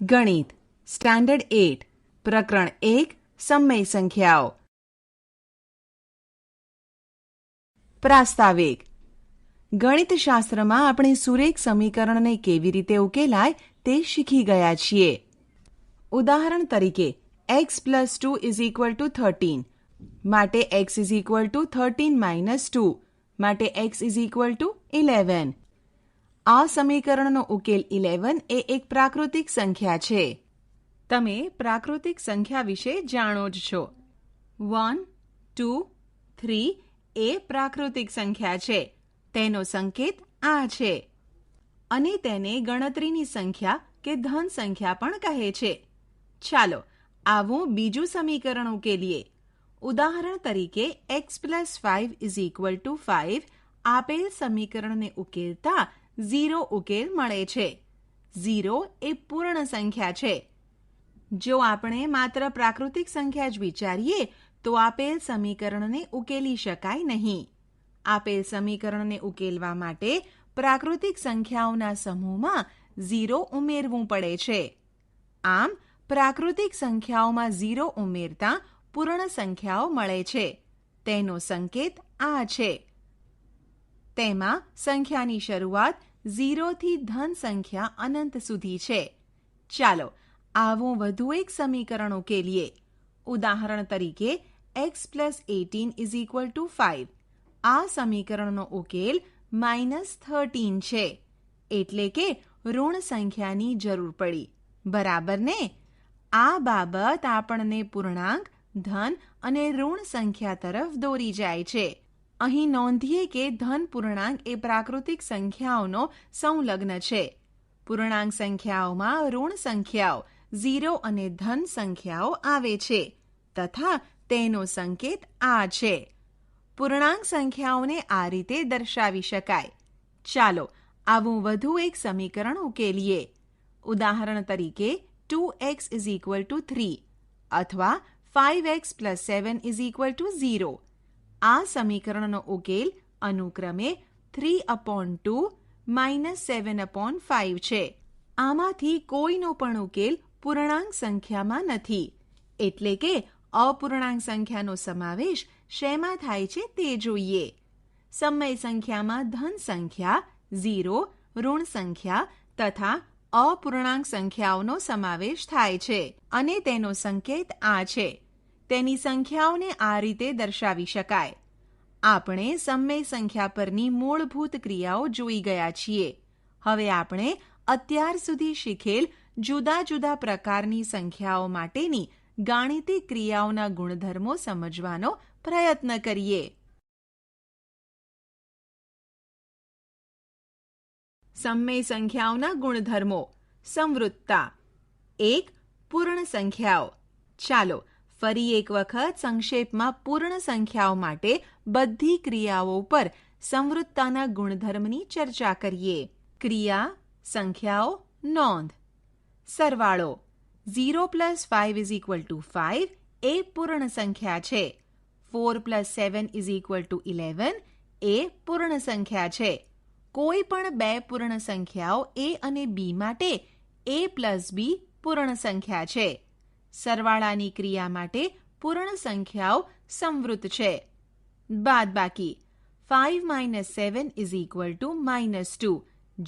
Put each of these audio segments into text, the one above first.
ગણિત સ્ટાન્ડર્ડ 8 પ્રકરણ 1 સમય સંખ્યાઓ. પ્રાસ્તાવિક. ગણિતશાસ્ત્રમાં આપણે સુરેખ સમીકરણને કેવી રીતે ઉકેલાય તે શીખી ગયા છીએ. ઉદાહરણ તરીકે x + 2 = 13 માટે x = 13 - 2 માટે x = 11. આ સમીકરણનો ઉકેલ 11 એ એક પ્રાકૃતિક સંખ્યા છે. તમે પ્રાકૃતિક સંખ્યા વિશે જાણો જ છો. 1, 2, 3 એ પ્રાકૃતિક સંખ્યા છે. તેનો સંકેત આ છે અને તેને ગણતરીની સંખ્યા કે ધન સંખ્યા પણ કહે છે. ચાલો આવું બીજું સમીકરણ ઉકેલીએ. ઉદાહરણ તરીકે x + 5 = 5 આપેલ સમીકરણને ઉકેલતા 0 ઉકેલ મળે છે. 0 એ પૂર્ણ સંખ્યા છે. જો આપણે માત્ર પ્રાકૃતિક સંખ્યા જ વિચારીએ તો આપેલ સમીકરણને ઉકેલી શકાય નહીં. આપેલ સમીકરણને ઉકેલવા માટે પ્રાકૃતિક સંખ્યાઓના સમૂહમાં 0 ઉમેરવું પડે છે. આમ પ્રાકૃતિક સંખ્યાઓમાં 0 ઉમેરતા પૂર્ણ સંખ્યાઓ મળે છે. તેનો સંકેત આ છે. તેમાં સંખ્યાની શરૂઆત 0 થી ધન સંખ્યા અનંત સુધી છે. ચાલો આવું વધુ એક સમીકરણ ઉકેલીએ. ઉદાહરણ તરીકે x + 18 = 5. આ સમીકરણનો ઉકેલ -13 છે. એટલે કે ઋણ સંખ્યાની જરૂર પડી. બરાબર ને? આ બાબત આપણને પૂર્ણાંક, ધન અને ઋણ સંખ્યા તરફ દોરી જાય છે. અહીં નોંધીએ કે ધન પૂર્ણાંક એ પ્રાકૃતિક સંખ્યાઓનો સંલગ્ન છે. પૂર્ણાંક સંખ્યાઓમાં ઋણ સંખ્યાઓ 0 અને ધન સંખ્યાઓ આવે છે તથા તેનો સંકેત આ છે. પૂર્ણાંક સંખ્યાઓને આ રીતે દર્શાવી શકાય. ચાલો આવું વધુ એક સમીકરણ ઉકેલીએ. ઉદાહરણ તરીકે 2x = 3 અથવા 5x + 7 = 0. આ સમીકરણનો ઉકેલ અનુક્રમે 3/2 - 7/5 છે. આમાંથી કોઈનો પણ ઉકેલ પૂર્ણાંક સંખ્યામાં નથી. એટલે કે અપૂર્ણાંક સંખ્યાનો સમાવેશ શેમાં થાય છે તે જોઈએ. સમય સંખ્યામાં ધન સંખ્યા, 0, ઋણ સંખ્યા તથા અપૂર્ણાંક સંખ્યાઓનો સમાવેશ થાય છે અને તેનો સંકેત આ છે. તેની સંખ્યાઓને આ રીતે દર્શાવી શકાય. આપણે સમય સંખ્યા પરની મૂળભૂત ક્રિયાઓ જોઈ ગયા છીએ. હવે આપણે અત્યાર સુધી શીખેલ જુદા જુદા પ્રકારની સંખ્યાઓ માટેની ગાણિતિક ક્રિયાઓના ગુણધર્મો સમજવાનો પ્રયત્ન કરીએ. સમય સંખ્યાઓના ગુણધર્મો. સંવૃત્તતા. 1. પૂર્ણ સંખ્યાઓ. ચાલો ફરી એક વખત સંક્ષેપમાં પૂર્ણ સંખ્યાઓ માટે બધી ક્રિયાઓ પર સંવૃત્તતાના ગુણધર્મની ચર્ચા કરીએ. ક્રિયા, સંખ્યાઓ, નોંધ. સરવાળો. 0 + 5 = 5 એ પૂર્ણ સંખ્યા છે. 4 + 7 = 11 એ પૂર્ણ સંખ્યા છે. કોઈ પણ બે પૂર્ણ સંખ્યાઓ a અને b માટે a + b પૂર્ણ સંખ્યા છે. સરવાળાની ક્રિયા માટે પૂર્ણ સંખ્યાઓ સંવૃત્ત છે. બાદબાકી. 5 - 7 = -2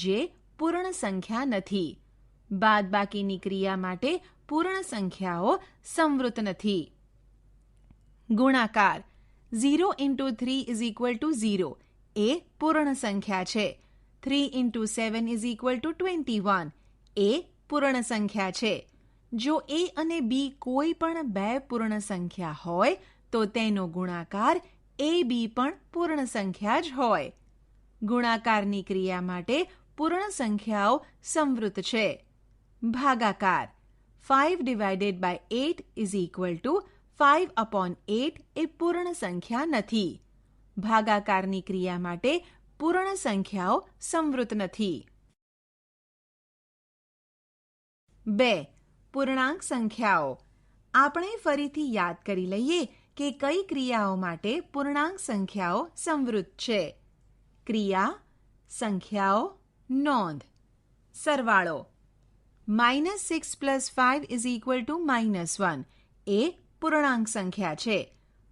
જે પૂર્ણ સંખ્યા નથી. બાદબાકીની ક્રિયા માટે પૂર્ણ સંખ્યાઓ સંવૃત્ત નથી. ગુણાકાર. 0 × 3 = 0 એ પૂર્ણ સંખ્યા છે. 3 × 7 = 21 એ પૂર્ણ સંખ્યા છે. જો a અને b કોઈ પણ બે પૂર્ણ સંખ્યા હોય તો તેનો ગુણાકાર ab પણ પૂર્ણ સંખ્યા જ હોય. ગુણાકારની ક્રિયા માટે પૂર્ણ સંખ્યાઓ સંવૃત્ત છે. ભાગાકાર. 5/8 = 5/8 એ પૂર્ણ સંખ્યા નથી. ભાગાકારની ક્રિયા માટે પૂર્ણ સંખ્યાઓ સંવૃત્ત નથી. 2. પૂર્ણાંક સંખ્યાઓ. આપણે ફરીથી યાદ કરી લઈએ કે કઈ ક્રિયાઓ માટે પૂર્ણાંક સંખ્યાઓ સંવૃત્ત છે. ક્રિયા, સંખ્યાઓ, નોંધ. સરવાળો. -6 + 5 = -1 એ પૂર્ણાંક સંખ્યા છે.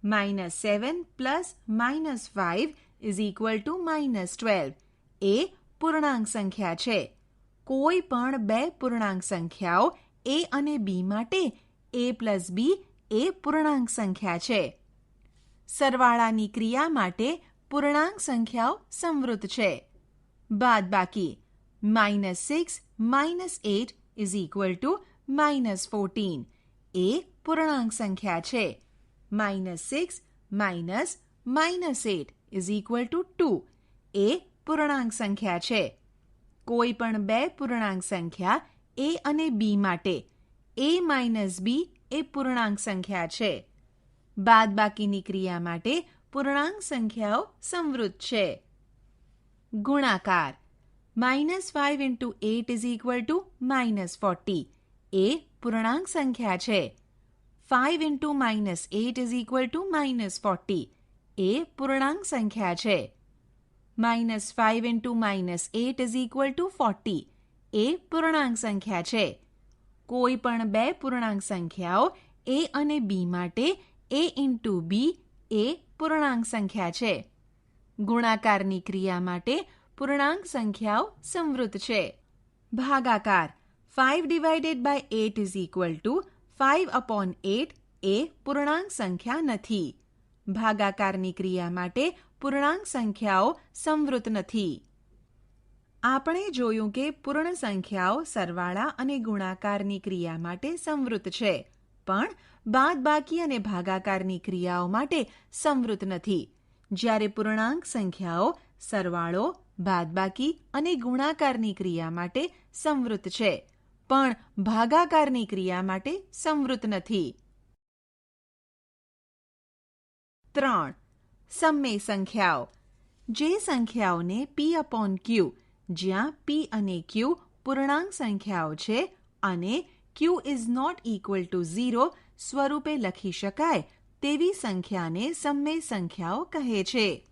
-7 + -5 = -12 એ પૂર્ણાંક સંખ્યા છે. કોઈ પણ બે પૂર્ણાંક સંખ્યાઓ a અને b માટે a + b એ પૂર્ણાંક સંખ્યા છે. સરવાળાની ક્રિયા માટે પૂર્ણાંક સંખ્યાઓ સંવૃત છે. બાદબાકી -6 - 8 = -14 એ પૂર્ણાંક સંખ્યા છે. -6 - -8 = 2 એ પૂર્ણાંક સંખ્યા છે. કોઈ પણ બે પૂર્ણાંક સંખ્યા a અને b માટે a - b એ પૂર્ણાંક સંખ્યા છે. બાદબાકીની ક્રિયા માટે પૂર્ણાંક સંખ્યાઓ સંવૃત છે. ગુણાકાર -5 × 8 = -40 એ પૂર્ણાંક સંખ્યા છે. 5 × -8 = -40 એ પૂર્ણાંક સંખ્યા છે. -5 × -8 = 40 એ પૂર્ણાંક સંખ્યા છે. કોઈ પણ બે પૂર્ણાંક સંખ્યાઓ a અને b માટે a × b એ પૂર્ણાંક સંખ્યા છે. ગુણાકારની ક્રિયા માટે પૂર્ણાંક સંખ્યાઓ સંવૃત છે. ભાગાકાર 5/8 = 5/8 એ પૂર્ણાંક સંખ્યા નથી. ભાગાકારની ક્રિયા માટે પૂર્ણાંક સંખ્યાઓ સંવૃત નથી. આપણે જોયું કે પૂર્ણ સંખ્યાઓ સરવાળા અને ગુણાકારની ક્રિયા માટે સંવૃત છે, પણ બાદબાકી અને ભાગાકારની ક્રિયાઓ માટે સંવૃત નથી. જ્યારે પૂર્ણાંક સંખ્યાઓ સરવાળો, બાદબાકી અને ગુણાકારની ક્રિયા માટે સંવૃત છે, પણ ભાગાકારની ક્રિયા માટે સંવૃત નથી. 3. સમમેય સંખ્યાઓ. જે સંખ્યાઓને p/q, જ્યાં p અને q પૂર્ણાંક સંખ્યાઓ છે અને q ≠ 0 સ્વરૂપે લખી શકાય તેવી સંખ્યાને સમમેય સંખ્યાઓ કહે છે.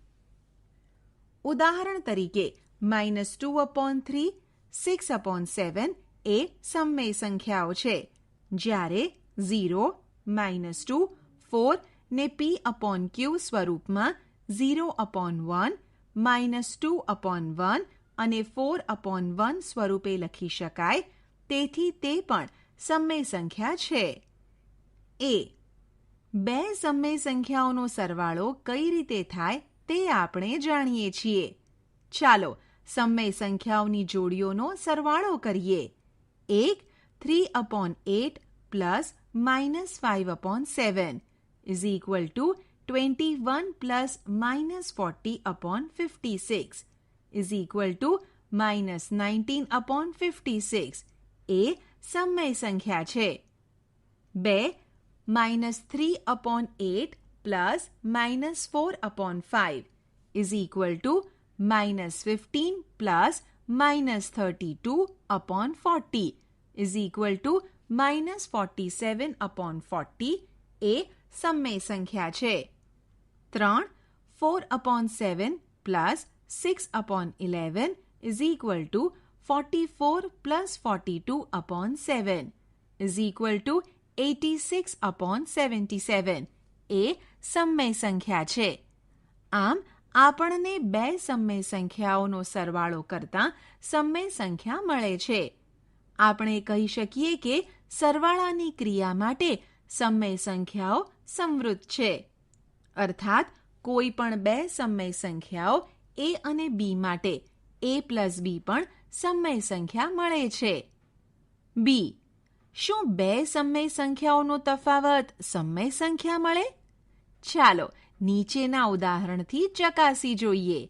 ઉદાહરણ તરીકે -2/3, 6/7 એ સમમેય સંખ્યાઓ છે, જ્યારે 0, -2, 4 ને p/q સ્વરૂપમાં 0/1, -2/1 અને 4/1 સ્વરૂપે લખી શકાય, તેથી તે પણ સમમેય સંખ્યા છે. બે સમમેય સંખ્યાઓનો સરવાળો કઈ રીતે થાય તે આપણે જાણીએ છીએ. ચાલો સમમેય સંખ્યાઓની જોડીઓનો સરવાળો કરીએ. 3/8 + -5/7 = 21 + -40/56 = -19/56 એ સમમેય સંખ્યા છે. 3/8 + -4/5 = -15 + -32/40 = -47/40 એ સમમેય સંખ્યા છે. 3/4/7 + 6/11 = 44 + 42/7 = 86/77 એ સમમેય સંખ્યા છે. આમ આપણને બે સમમેય સંખ્યાઓનો સરવાળો કરતાં સમમેય સંખ્યા મળે છે. આપણે કહી શકીએ કે સરવાળાની ક્રિયા માટે સમમેય સંખ્યાઓ સંવૃત છે. અર્થાત કોઈ પણ બે સમમેય સંખ્યાઓ a અને b માટે a + b પણ સમમેય સંખ્યા મળે છે. b. શું બે સમમેય સંખ્યાઓનો તફાવત સમમેય સંખ્યા મળે? ચાલો નીચેના ઉદાહરણથી ચકાસી જોઈએ.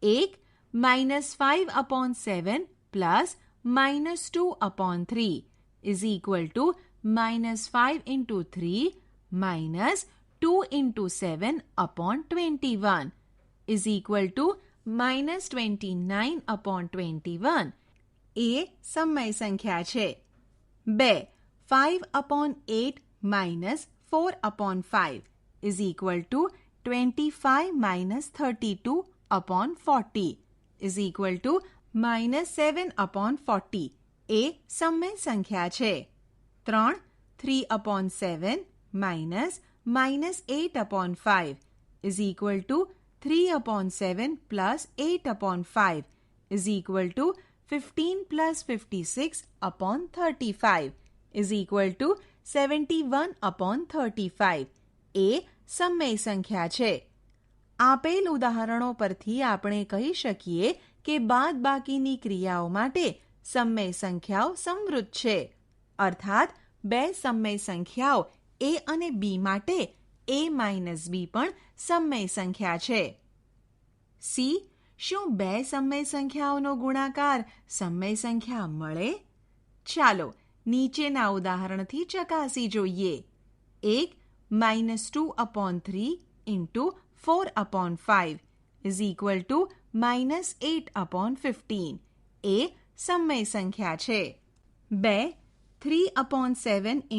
1 -5/7 + -2/3 = -5 × 3 -2 × 7/21 = -29/21 એ સમમેય સંખ્યા છે. 2 5/8 - 4/5 = 25 - 32/40 = -7/40 એ સમમેય સંખ્યા છે. 3 3/7 minus -8/5 is equal to 3/7 plus 8/5 is equal to 15 plus 56/35 is equal to 71/35 એ સમમેય સંખ્યા છે. આપેલ ઉદાહરણો પરથી આપણે કહી શકીએ કે બાદબાકીની ક્રિયાઓ માટે સમમેય સંખ્યાઓ સમવૃદ્ધ છે. અર્થાત બે સમમેય સંખ્યાઓ a અને b માટે a - b પણ સમમેય સંખ્યા છે. સી, શું બે સમમેય સંખ્યાઓનો ગુણાકાર સમમેય સંખ્યા મળે? ચાલો નીચેના ઉદાહરણથી ચકાસી જોઈએ. એક -2/3 × 4/5 is equal to -8/15 એ સમમેય સંખ્યા છે. 2 3/7 ×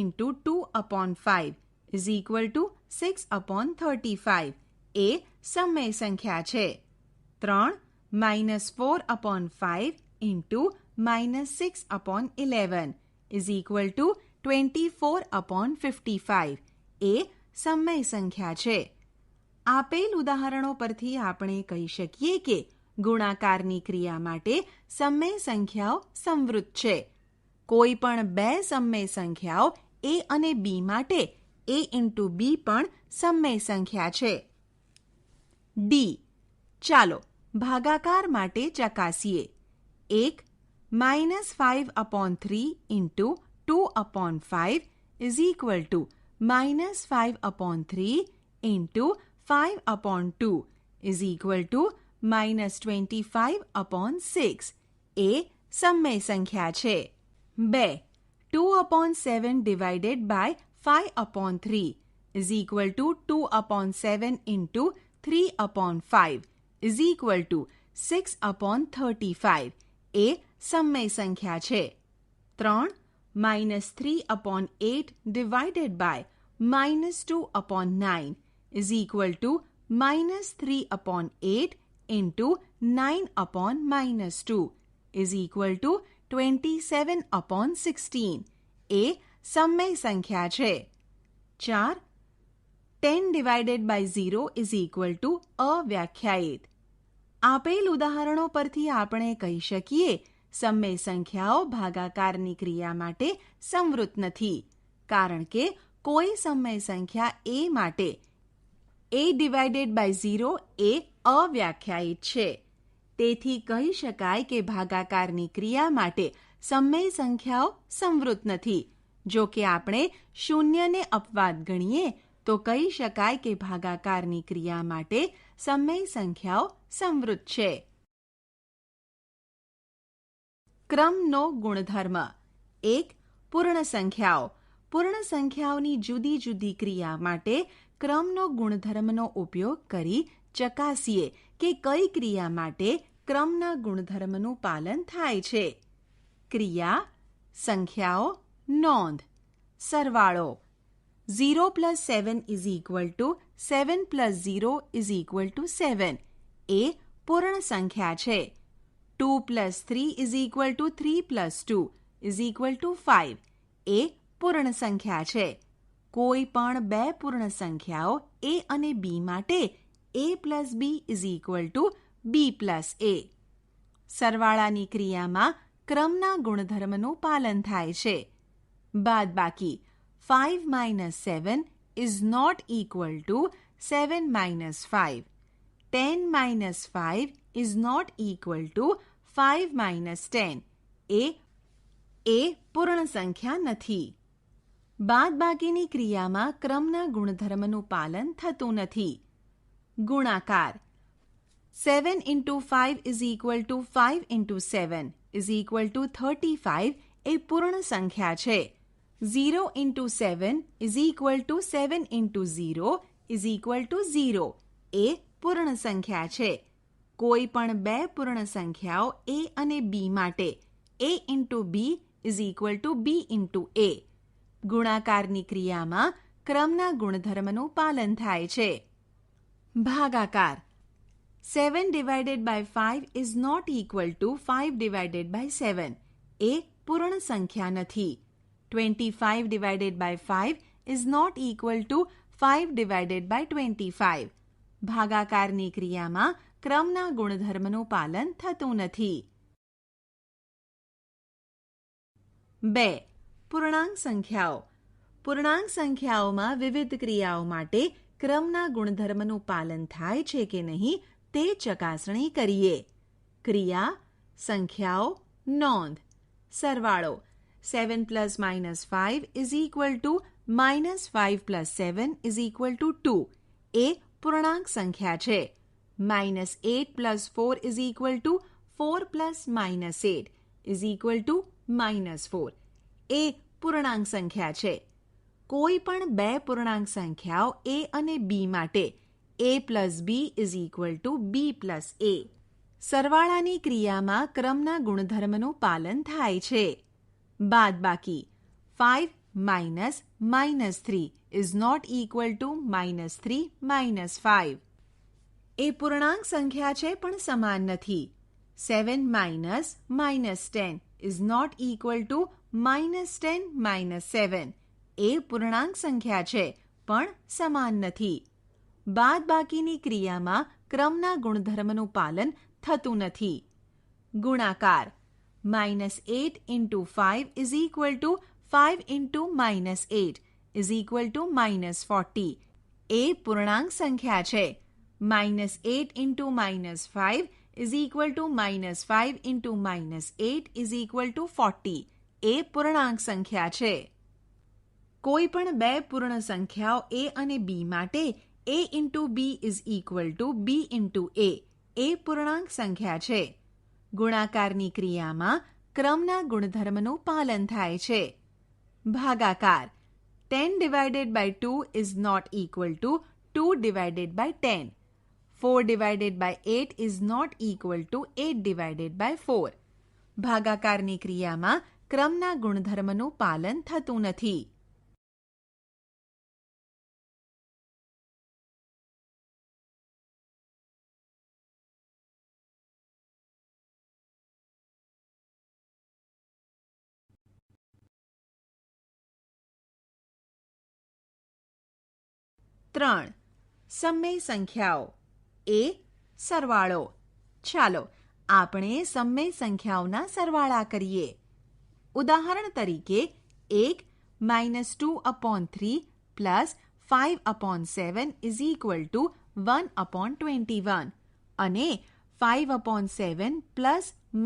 2/5 is equal to 6/35 એ સમમેય સંખ્યા છે. 3 -4/5 × -6/11 is equal to 24/55 એ સમમેય સંખ્યા છે. આપેલ ઉદાહરણો પરથી આપણે કહી શકીએ કે ગુણાકારની ક્રિયા માટે સમમેય સંખ્યાઓ સમવૃદ્ધ છે. કોઈ પણ બે સમમેય સંખ્યાઓ a અને b માટે a × b પણ સમમેય સંખ્યા છે. ડી, ચાલો ભાગાકાર માટે ચકાસીએ. 1 -5/3 × 2/5 is equal to -5/3 × 5/2 is equal to -25/6 એ સમમેય સંખ્યા છે. 2 2/7 divided by 5/3 is equal to 2/7 × 3/5 is equal to 6/35 એ સમમેય સંખ્યા છે. 3 -3/8 divided by -2/9 is equal to -3/8 × 9/2 is equal to 27/16 એ સમમેય સંખ્યા છે. 4 10 divided by 0 is equal to અવ્યાખ્યાયિત. આપેલ ઉદાહરણો પરથી આપણે કહી શકીએ સમમેય સંખ્યાઓ ભાગાકારની ક્રિયા માટે સમવૃદ્ધ નથી, કારણ કે કોઈ સમમેય સંખ્યા a માટે a divided by 0 એ અવ્યાખ્યાયિત છે. તેથી કહી શકાય કે ભાગાકારની ક્રિયા માટે સમમેય સંખ્યાઓ સમવૃદ્ધ નથી. જો કે આપણે શૂન્યને અપવાદ ગણીએ તો કહી શકાય કે ભાગાકારની ક્રિયા માટે સમમેય સંખ્યાઓ સમવૃદ્ધ છે. ક્રમનો ગુણધર્મ. 1 પૂર્ણ સંખ્યાઓ. પૂર્ણ સંખ્યાઓની જુદી જુદી ક્રિયા માટે ક્રમનો ગુણધર્મનો ઉપયોગ કરી ચકાસીએ કે કઈ ક્રિયા માટે ક્રમના ગુણધર્મનું પાલન થાય છે. ક્રિયા, સંખ્યાઓ, નોંધ. સરવાળો. 0 + 7 is equal to 7 + 0 is equal to 7 એ પૂર્ણ સંખ્યા છે. 2 + 3 is equal to 3 + 2 is equal to 5 એ પૂર્ણ સંખ્યા છે. કોઈ પણ બે પૂર્ણ સંખ્યાઓ a અને b માટે a + b is equal to b + a. સરવાળાની ક્રિયામાં ક્રમના ગુણધર્મનું પાલન થાય છે. બાદબાકી. 5 - 7 is not equal to 7 - 5. 10 - 5 is not equal to 5 - 10 એ પૂર્ણ સંખ્યા નથી. બાદબાકીની ક્રિયામાં ક્રમના ગુણધર્મનું પાલન થતું નથી. ગુણાકાર. 7 × 5 is equal to 5 × 7 is equal to 35 એ પૂર્ણ સંખ્યા છે. 0 × 7 is equal to 7 × 0 is equal to 0 એ પૂર્ણ સંખ્યા છે. કોઈ પણ બે પૂર્ણ સંખ્યાઓ a અને b માટે a × b is equal to b × a. ગુણાકારની ક્રિયામાં ક્રમના ગુણધર્મનું પાલન થાય છે. ભાગાકાર. 7 divided by 5 is not equal to 5 divided by 7 એ પૂર્ણ સંખ્યા નથી. 25 divided by 5 is not equal to 5 divided by 25. ભાગાકારની ક્રિયામાં ક્રમના ગુણધર્મનું પાલન થતું નથી. 2. પૂર્ણાંક સંખ્યાઓ. પૂર્ણાંક સંખ્યાઓમાં વિવિધ ક્રિયાઓ માટે ક્રમના ગુણધર્મનું પાલન થાય છે કે નહીં તે ચકાસણી કરીએ. ક્રિયા, સંખ્યાઓ, નોંધ. સરવાળો. 7 + -5 is equal to -5 + 7 is equal to 2 એ પૂર્ણાંક સંખ્યા છે. -8 + 4 is equal two 4 + -8 is equal two -4 એ પૂર્ણાંક સંખ્યા છે. કોઈ પણ બે પૂર્ણાંક સંખ્યાઓ a અને b માટે a + b is equal two b + a. સરવાળાની ક્રિયામાં ક્રમના ગુણધર્મનું પાલન થાય છે. બાદબાકી. 5 - -3 ઇઝ નોટ ઇક્વલ ટુ -3 - 5 એ પૂર્ણાંક સંખ્યા છે પણ સમાન નથી. 7 - -10 ઇઝ નોટ ઇક્વલ ટુ -10 - 7 એ પૂર્ણાંક સંખ્યા છે પણ સમાન નથી. બાદબાકીની ક્રિયામાં ક્રમના ગુણધર્મનું પાલન થતું નથી. ગુણાકાર. -8 × 5 is equal to 5 × -8 is equal two -40 એ પૂર્ણાંક સંખ્યા છે. -8 × -5 is equal to -5 × -8 is equal two 40 એ પૂર્ણાંક સંખ્યા છે. કોઈ પણ બે પૂર્ણ સંખ્યાઓ a અને b માટે a × b is equal two b × a એ પૂર્ણાંક સંખ્યા છે. ગુણાકારની ક્રિયામાં ક્રમના ગુણધર્મનું પાલન થાય છે. ભાગાકાર. 10 divided by 2 is not equal to 2 divided by 10. 4 divided by 8 is not equal to 8 divided by 4. ભાગાકારની ક્રિયામાં ક્રમના ગુણધર્મનું પાલન થતું નથી. 3. સમય સંખ્યાઓ. a. સરવાળો. ચાલો આપણે સમય સંખ્યાઓના સરવાળા કરીએ. ઉદાહરણ તરીકે 1 -2/3 + 5/7 ઇઝ ઇક્વલ ટુ 1/21 અને 5/7 +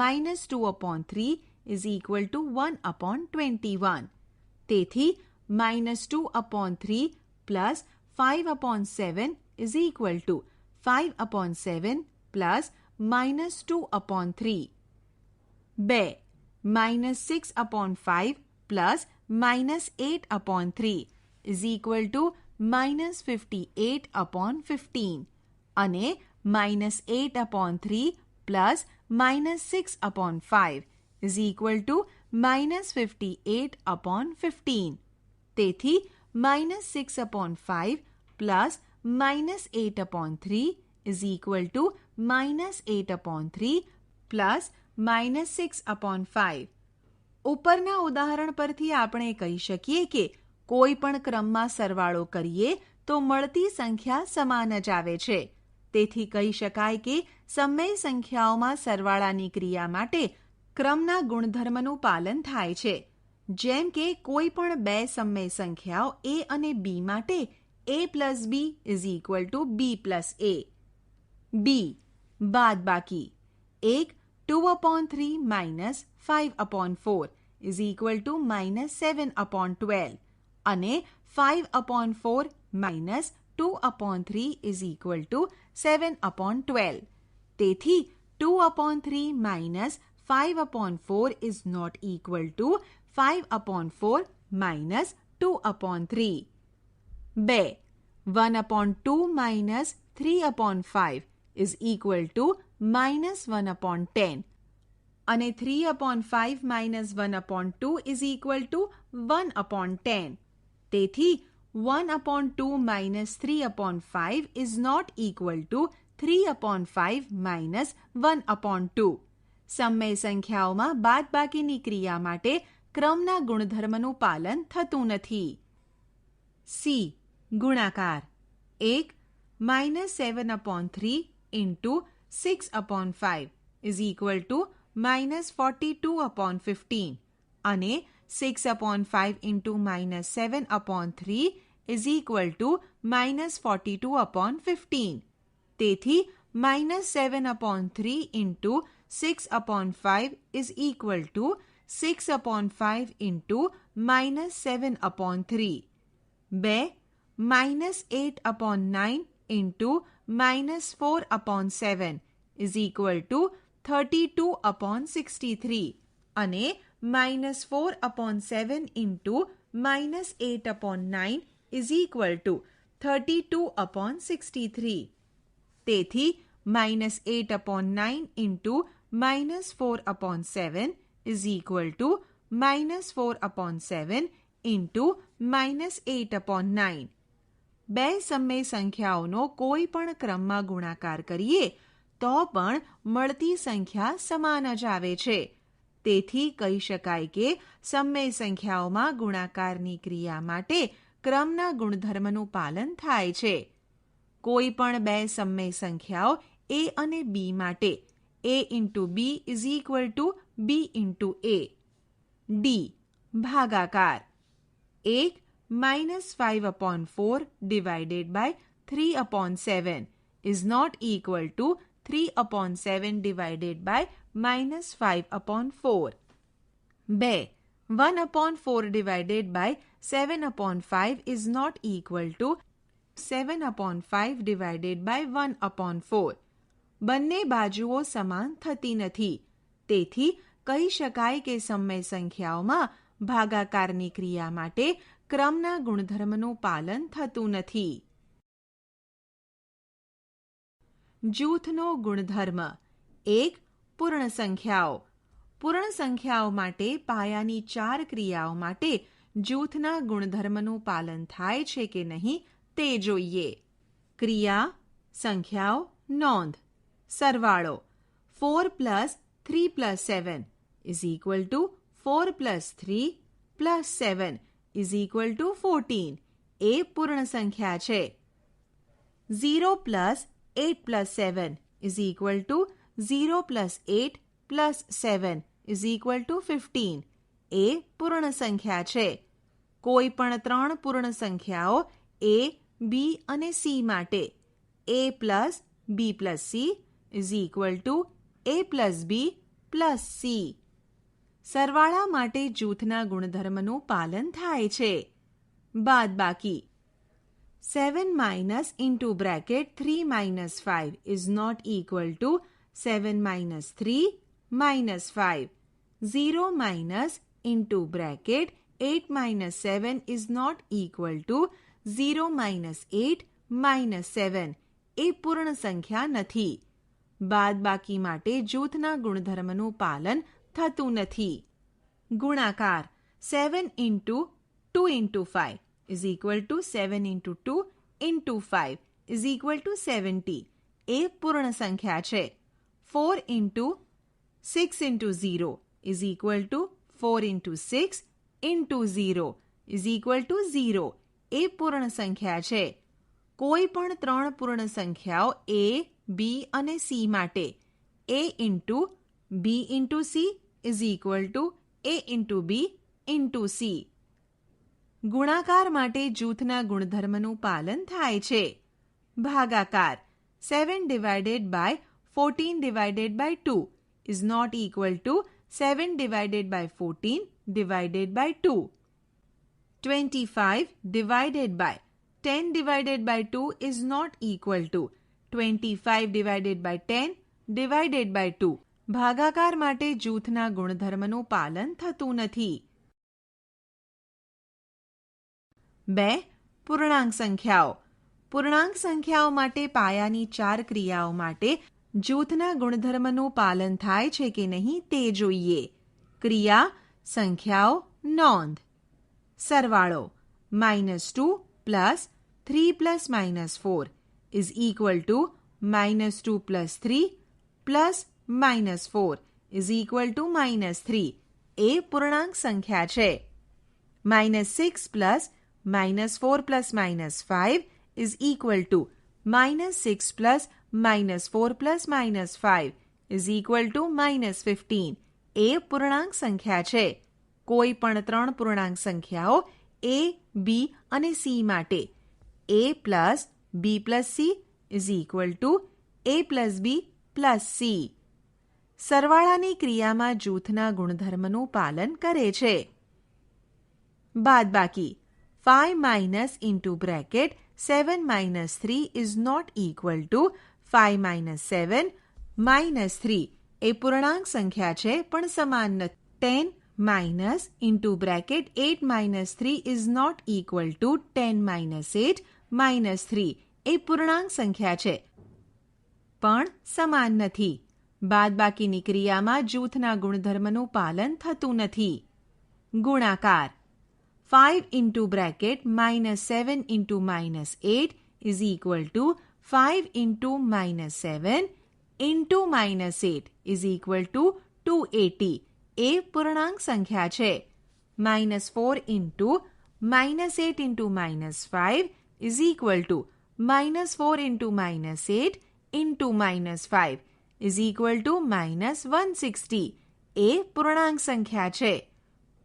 -2/3 ઇઝ ઇક્વલ ટુ 1/21. તેથી -2/3 + 5/7 is equal two 5/7 + -2/3. 2. -6/5 + -8/3 is equal two -58/15 અને -8/3 + -6/5 ઇઝ ઇક્વલ ટુ -58/15. તેથી -6/5 + -8/3 ઇઝ ઇક્વલ ટુ -8/3 + -6/5. ઉપરના ઉદાહરણ પરથી આપણે કહી શકીએ કે કોઈ પણ ક્રમમાં સરવાળો કરીએ તો મળતી સંખ્યા સમાન જ આવે છે. તેથી કહી શકાય કે સમય સંખ્યાઓમાં સરવાળાની ક્રિયા માટે ક્રમના ગુણધર્મનું પાલન થાય છે. જેમ કે કોઈ પણ બે સમય સંખ્યાઓ a અને b માટે a + b is equal two b + a. b. બાદબાકી. 1 2/3 - 5/4 ઇઝ ઇક્વલ ટુ -7/12 અને 5/4 - 2/3 ઇઝ ઇક્વલ ટુ 7/12. તેથી 2/3 - 5/4 is not equal to 5/4 - 2/3. 2. 1/2 - 3/5 is equal to -1/10 અને 3/5 - 1/2 ઇઝ ઇક્વલ ટુ 1/10. તેથી 1/2 - 3/5 ઇઝ નોટ ઇક્વલ ટુ 3/5 - 1/2. સમય સંખ્યાઓમાં બાદબાકીની ક્રિયા માટે ક્રમના ગુણધર્મનું પાલન થતું નથી. સી. ગુણાકાર. 1 -7/3 into 6/5 is equal to -42/15 અને 6/5 into -7/3 is equal to -42/15. તેથી -7/3 into 6/5 is equal to 6/5 into -7/3. 2 -8/9 into -4/7 is equal to 32/63 અને -4/7 into -8/9 is equal to 32/63. તેથી -8/9 into -4/7 is equal to -4/7 into -8/9. બે સમય સંખ્યાઓનો કોઈ પણ ક્રમમાં ગુણાકાર કરીએ તો પણ મળતી સંખ્યા સમાન જ આવે છે. તેથી કહી શકાય કે સમય સંખ્યાઓમાં ગુણાકારની ક્રિયા માટે ક્રમના ગુણધર્મનું પાલન થાય છે. કોઈ પણ બે સમય સંખ્યાઓ a અને b માટે a into b is equal to b into a. D. ભાગાકાર. 1 -5/4 divided by 3/7 is not equal to 3/7 divided by -5/4. 2 1/4 divided by 7/5 is not equal to 7/5 divided by 1/4. બંને બાજુઓ સમાન થતી નથી. તેથી કહી શકાય કે સમય સંખ્યાઓમાં ભાગાકારની ક્રિયા માટે ક્રમના ગુણધર્મનું પાલન થતું નથી. જૂથનો ગુણધર્મ. 1. પૂર્ણ સંખ્યાઓ. પૂર્ણ સંખ્યાઓ માટે પાયાની 4 ક્રિયાઓ માટે જૂથના ગુણધર્મનું પાલન થાય છે કે નહીં તે જોઈએ. ક્રિયા, સંખ્યાઓ, નોંધ. સરવાળો. 4 + 3 + 7 is equal to 4 + 3 + 7 is equal to 14. એ પૂર્ણ સંખ્યા છે. 0 + 8 + 7 is equal to 0 + 8 + 7 is equal to 15. એ પૂર્ણ સંખ્યા છે. કોઈ પણ 3 પૂર્ણ સંખ્યાઓ a, b અને c માટે a + b + c is equal to a + b + c. સરવાળા માટે જૂથના ગુણધર્મનું પાલન થાય છે. બાદબાકી. 7 - into bracket 3 - 5 is not equal to 7 - 3 - 5. 0 - into bracket 8 - 7 is not equal to 0 - 8 - 7. એ પૂર્ણ સંખ્યા નથી. બાદબાકી માટે જૂથના ગુણધર્મનું પાલન થતું નથી. ગુણાકાર. 7 into 2 into 5 is equal to 7 into 2 into 5 is equal to 70. એ પૂર્ણ સંખ્યા છે. 4 into 6 into 0 is equal to 4 into 6 into 0 is equal to 0. એ પૂર્ણ સંખ્યા છે. કોઈ પણ 3 પૂર્ણ સંખ્યાઓ a, b અને c માટે a into b into c is equal to a into b into c. ગુણાકાર માટે જૂથના ગુણધર્મનું પાલન થાય છે. ભાગાકાર. 7 divided by 14 divided by 2 is not equal to 7 divided by 14 divided by 2. 25 divided by 10 divided by 2 is not equal to 25 divided by 10 divided by 2. ભાગાકાર માટે જૂથના ગુણધર્મનું પાલન થતું નથી. 2. પૂર્ણાંક સંખ્યાઓ. પૂર્ણાંક સંખ્યાઓ માટે પાયાની 4 ક્રિયાઓ માટે જૂથના ગુણધર્મનું પાલન થાય છે કે નહીં તે જોઈએ. ક્રિયા, સંખ્યાઓ, નોંધ. સરવાળો. -2 + 3 + -4 is equal to -2 + 3 + -4 is equal two -3 એ પૂર્ણાંક સંખ્યા છે. -6 plus -4 plus -5 is equal two -6 plus -4 plus -5 is equal two -15 એ પૂર્ણાંક સંખ્યા છે. કોઈ પણ 3 પૂર્ણાંક સંખ્યાઓ a, b અને c માટે a plus b plus c is equal to a plus b plus c. સરવાળાની ક્રિયામાં જૂથના ગુણધર્મનું પાલન કરે છે. બાદબાકી 5 minus into bracket 7 minus 3 is not equal to 5 minus 7 minus 3 એ પૂર્ણાંક સંખ્યા છે પણ સમાન નથી. 10 minus into bracket 8 minus 3 is not equal to 10 minus 8 minus 3 એ પૂર્ણાંક સંખ્યા છે પણ સમાન નથી. બાદબાકીની ક્રિયામાં જૂથના ગુણધર્મનું પાલન થતું નથી. ગુણાકાર 5 into bracket -7 into -8 is equal to 5 into -7 into -8 is equal two 280 એ પૂર્ણાંક સંખ્યા છે. -4 into -8 into -5 is equal two -4 into -8 into -5 is equal two -160 એ પૂર્ણાંક સંખ્યા છે.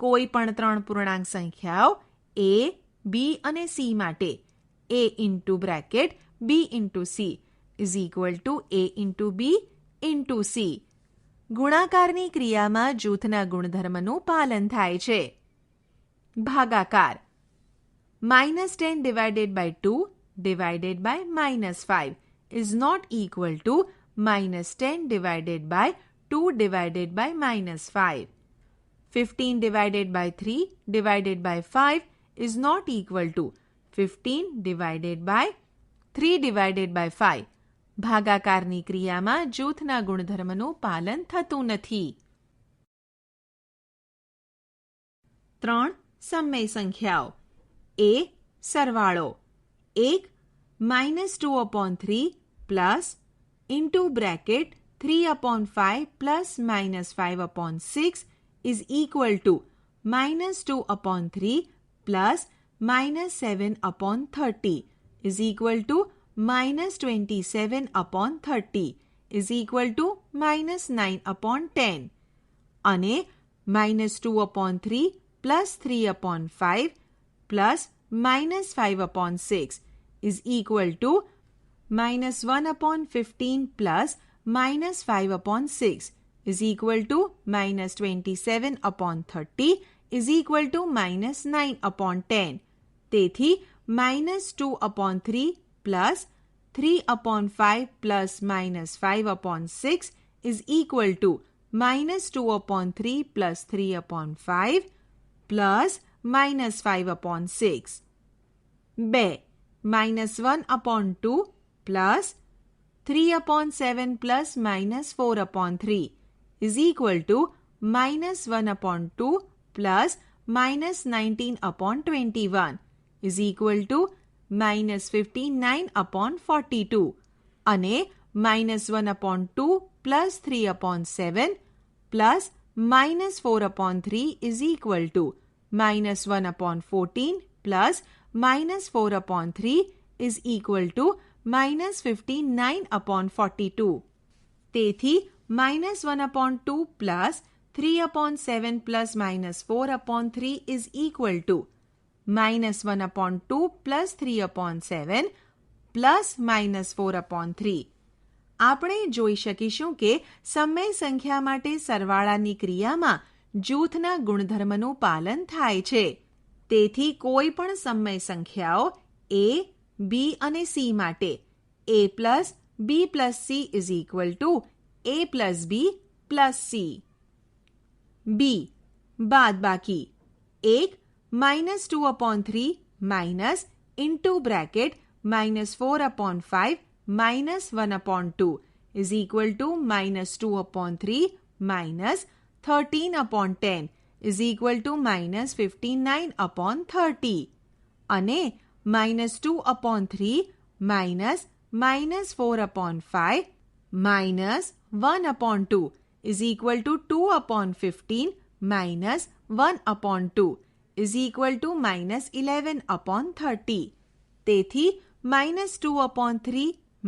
કોઈ પણ 3 પૂર્ણાંક સંખ્યાઓ a, b અને c માટે a into bracket b into c is equal to a into b into c. ગુણાકારની ક્રિયામાં જૂથના ગુણધર્મનું પાલન થાય છે. ભાગાકાર -10 divided by 2 divided by -5 is not equal to -10 divided by 2 divided by -5. 15 divided by 3 divided by 5 is not equal to 15 divided by 3 divided by 5. ભાગાકારની ક્રિયામાં જૂથના ગુણધર્મનું પાલન થતું નથી. 3 સમય સંખ્યાઓ. a સરવાળો 1 -2/3 plus into bracket 3/5 plus -5/6 is equal to -2/3 plus -7/30 is equal to -27/30 is equal to -9/10 અને -2/3 plus 3/5 plus -5/6 is equal to -1/15 plus -5/6 is equal to -27/30 is equal to -9/10. તેથી -2/3 plus 3/5 plus -5/6 is equal to -2/3 plus 3/5 plus -5/6. 2 -1/2 plus 3/7 plus -4/3 is equal to -1/2 plus -19/21 is equal to -59/42 અને -1/2 plus 3/7 plus -4/3 is equal to -1/14 plus -4/3 is equal to -59/42. તેથી -1/2 plus 3/7 plus -4/3 is equal to -1/2 plus 3/7 plus -4/3. આપણે જોઈ શકીશું કે સમય સંખ્યા માટે સરવાળાની ક્રિયામાં જૂથના ગુણધર્મનું પાલન થાય છે. તેથી કોઈ પણ સમય સંખ્યાઓ a, b અને c માટે a plus b plus c is equal to a plus b plus c. b બાદબાકી 1 -2/3 minus into bracket -4/5 minus 1/2 is equal to -2/3 minus 13/10 is equal to -59/30 અને -2/3 minus -4/5 minus 1/2 is equal to 2 upon 15 minus 1 upon 2 is equal to minus 11 upon 30. તેથી minus 2 upon 3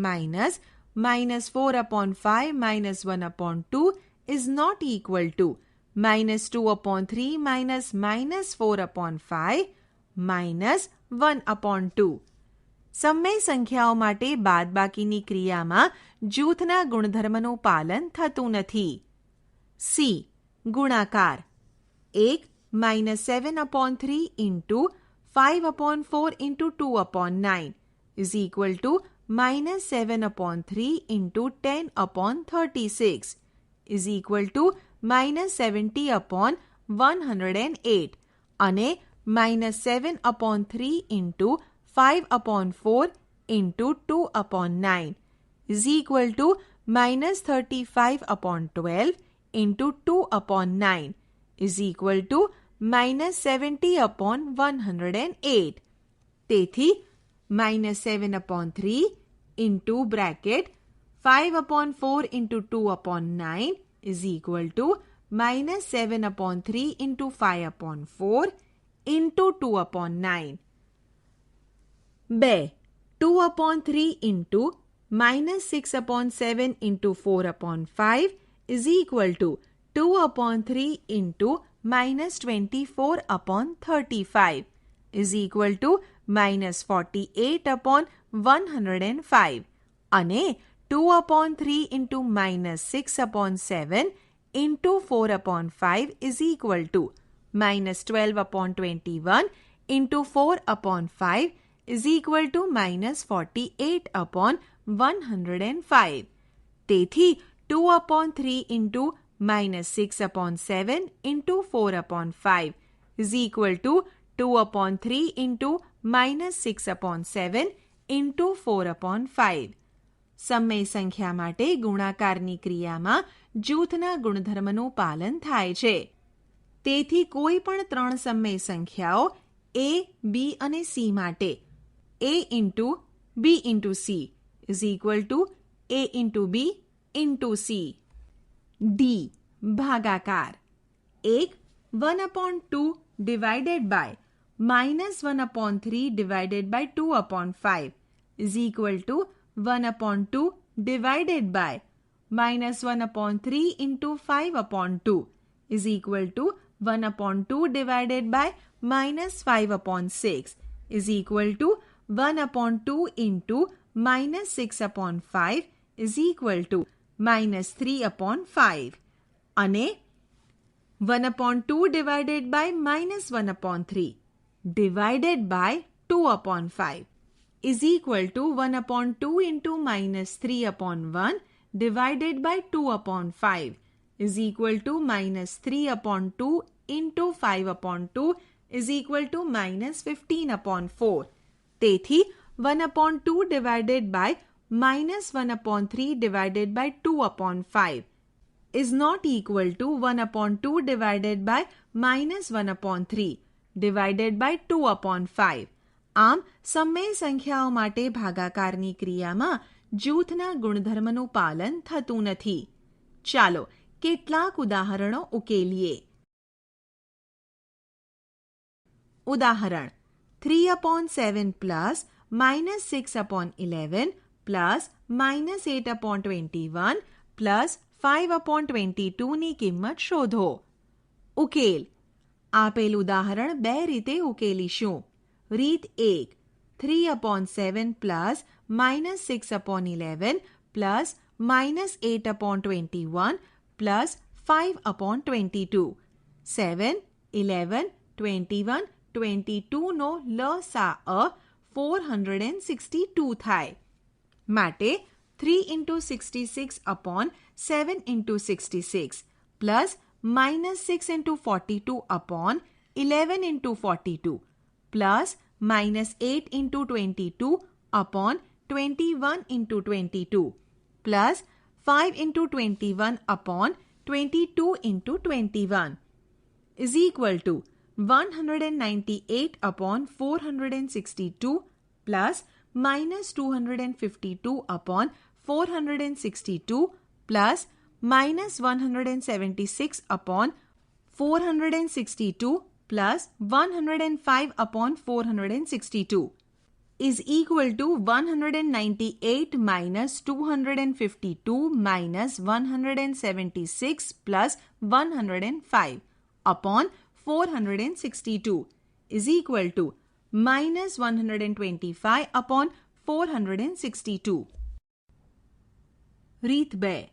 minus 4 upon 5 minus 1 upon 2 is not equal to minus 2 upon 3 minus 4 upon 5 minus 1 upon 2. સમય સંખ્યાઓ માટે બાદબાકીની ક્રિયામાં જૂથના ગુણધર્મનું પાલન થતું નથી. સી. ગુણાકાર 1 minus 7 upon 3 into 5 upon 4 into 2 upon 9 is equal to minus 7 upon 3 into 10 upon 36 is equal to minus 70 upon 108 અને minus 7 upon 3 into 5 upon 4 into 2 upon 9 is equal to minus 35 upon 12 into 2 upon 9 is equal to minus 70 upon 108. તેથી minus 7 upon 3 into bracket 5 upon 4 into 2 upon 9 is equal to minus 7 upon 3 into 5 upon 4 into 2 upon 9. 2. 2 upon 3 into minus 6 upon 7 into 4 upon 5 is equal to 2 upon 3 into minus 24 upon 35 is equal to minus 48 upon 105 અને 2 upon 3 into minus 6 upon 7 into 4 upon 5 is equal to minus 12 upon 21 into 4 upon 5 is equal to minus 48 upon 105. તેથી 2 upon 3 into minus 6 upon 7 into 4 upon 5 is equal to 2 upon 3 into minus 6 upon 7 into 4 upon 5. સમય સંખ્યા માટે ગુણાકારની ક્રિયામાં જૂથના ગુણધર્મનું પાલન થાય છે. તેથી કોઈ પણ ત્રણ સમય સંખ્યાઓ A, B અને C માટે A into B into C is equal to A into B into C. D. ભાગાકાર 1 upon 2 divided by minus 1 upon 3 divided by 2 upon 5 is equal to 1 upon 2 divided by minus 1 upon 3 into 5 upon 2 is equal to 1 upon 2 divided by minus 5 upon 6 is equal to 1 upon 2 into minus 6 upon 5 is equal to minus 3 upon 5 અને 1 upon 2 divided by minus 1 upon 3 divided by 2 upon 5 is equal to 1 upon 2 into minus 3 upon 1 divided by 2 upon 5 is equal to minus 3 upon 2 into 5 upon 2 is equal to minus 15 upon 4. તેથી 1 upon 2 divided by minus 1 upon 3 divided by 2 upon 5 is not equal to 1 upon 2 divided by minus 1 upon 3 divided by 2 upon 5. આમ સમય સંખ્યાઓ માટે ભાગાકારની ક્રિયામાં જૂથના ગુણધર્મનું પાલન થતું નથી. ચાલો કેટલાક ઉદાહરણો ઉકેલીએ. ઉદાહરણ 3 upon 7 plus minus 6 upon 11 plus minus 8 upon 21 plus 5 upon 22 ની કિંમત શોધો. ઉકેલ. આપેલ ઉદાહરણ બે રીતે ઉકેલીશું. રીત 1. 3 upon 7 plus minus 6 upon 11 plus minus 8 upon 21 plus 5 upon 22. 7, 11, 21, 22 નો લસા 462 થાય. માટે 3 into 66 upon 7 into 66 plus minus 6 into 42 upon 11 into 42 plus minus 8 into 22 upon 21 into 22 plus 5 into 21 upon 22 into 21 is equal to 198 upon 462 plus minus 252 upon 462 plus -176 upon 462 plus 105 upon 462 is equal to 198 minus 252 minus 176 plus 105 upon 462 is equal to minus 125 upon 462. રીત 2.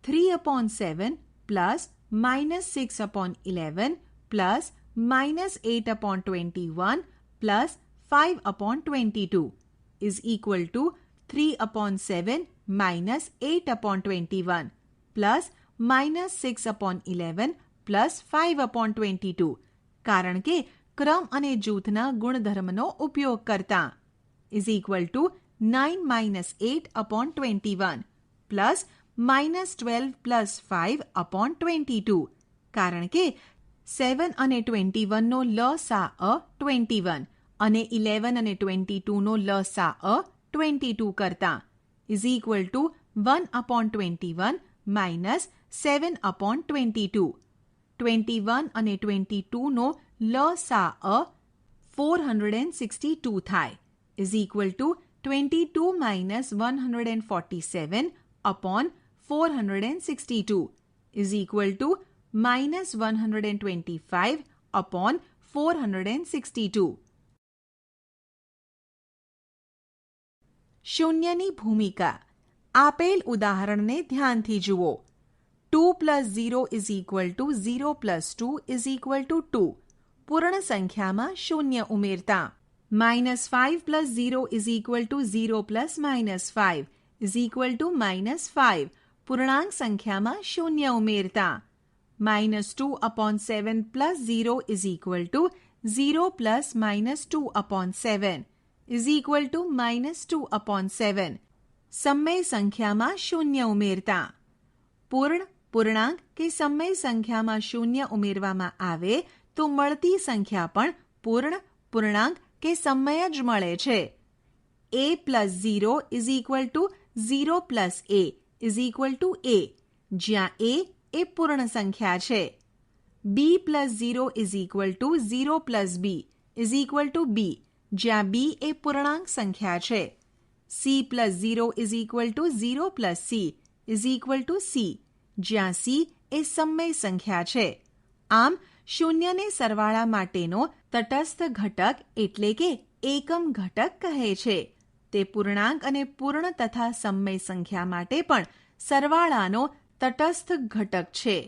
3 upon 7 plus minus 6 upon 11 plus minus 8 upon 21 plus 5 upon 22 is equal to 3 upon 7 minus 8 upon 21 plus minus 6 upon 11 plus 5 upon 22 કારણ કે ક્રમ અને જૂથના ગુણધર્મનો ઉપયોગ કરતા is equal to 9 minus 8 upon 21 plus minus 12 plus 5 upon 22 કારણ કે 7 અને 21 નો લસા 21 અને 11 અને 22 નો લસા 22 કરતા is equal to 1 upon 21 minus 7 upon 22. 21 અને 22 નો લસા 462 થાય is equal to 22 minus 147 upon 462 is equal to minus 125 upon 462. શૂન્યની ભૂમિકા. આપેલ ઉદાહરણને ધ્યાનથી જુઓ. 2 plus 0 is equal to 0 plus 2 is equal to 2. પૂર્ણ સંખ્યામાં શૂન્ય ઉમેરતા. minus 5 plus 0 is equal to 0 plus minus 5 is equal to minus 5. પૂર્ણાંક સંખ્યામાં શૂન્ય ઉમેરતા. minus 2 upon 7 plus 0 is equal to 0 plus minus 2 upon 7 is equal to minus 2 upon 7. સમય સંખ્યામાં શૂન્ય ઉમેરતા. પૂર્ણ, પૂર્ણાંક કે સમય સંખ્યામાં શૂન્ય ઉમેરવામાં આવે તો મળતી સંખ્યા પણ પૂર્ણ, પૂર્ણાંક કે સમય જ મળે છે. a plus 0 is equal to 0 plus a is equal to a, જ્યાં a એ પૂર્ણ સંખ્યા છે. b plus 0 is equal to 0 plus b is equal to b, જ્યાં b એ પૂર્ણાંક સંખ્યા છે. c plus 0 is equal to 0 plus c is equal to c, જ્યાં c એ સમય સંખ્યા છે. આમ શૂન્યને સરવાળા માટેનો તટસ્થ ઘટક એટલે કે એકમ ઘટક કહે છે. તે પૂર્ણાંક અને પૂર્ણ તથા સમય સંખ્યા માટે પણ સરવાળાનો તટસ્થ ઘટક છે.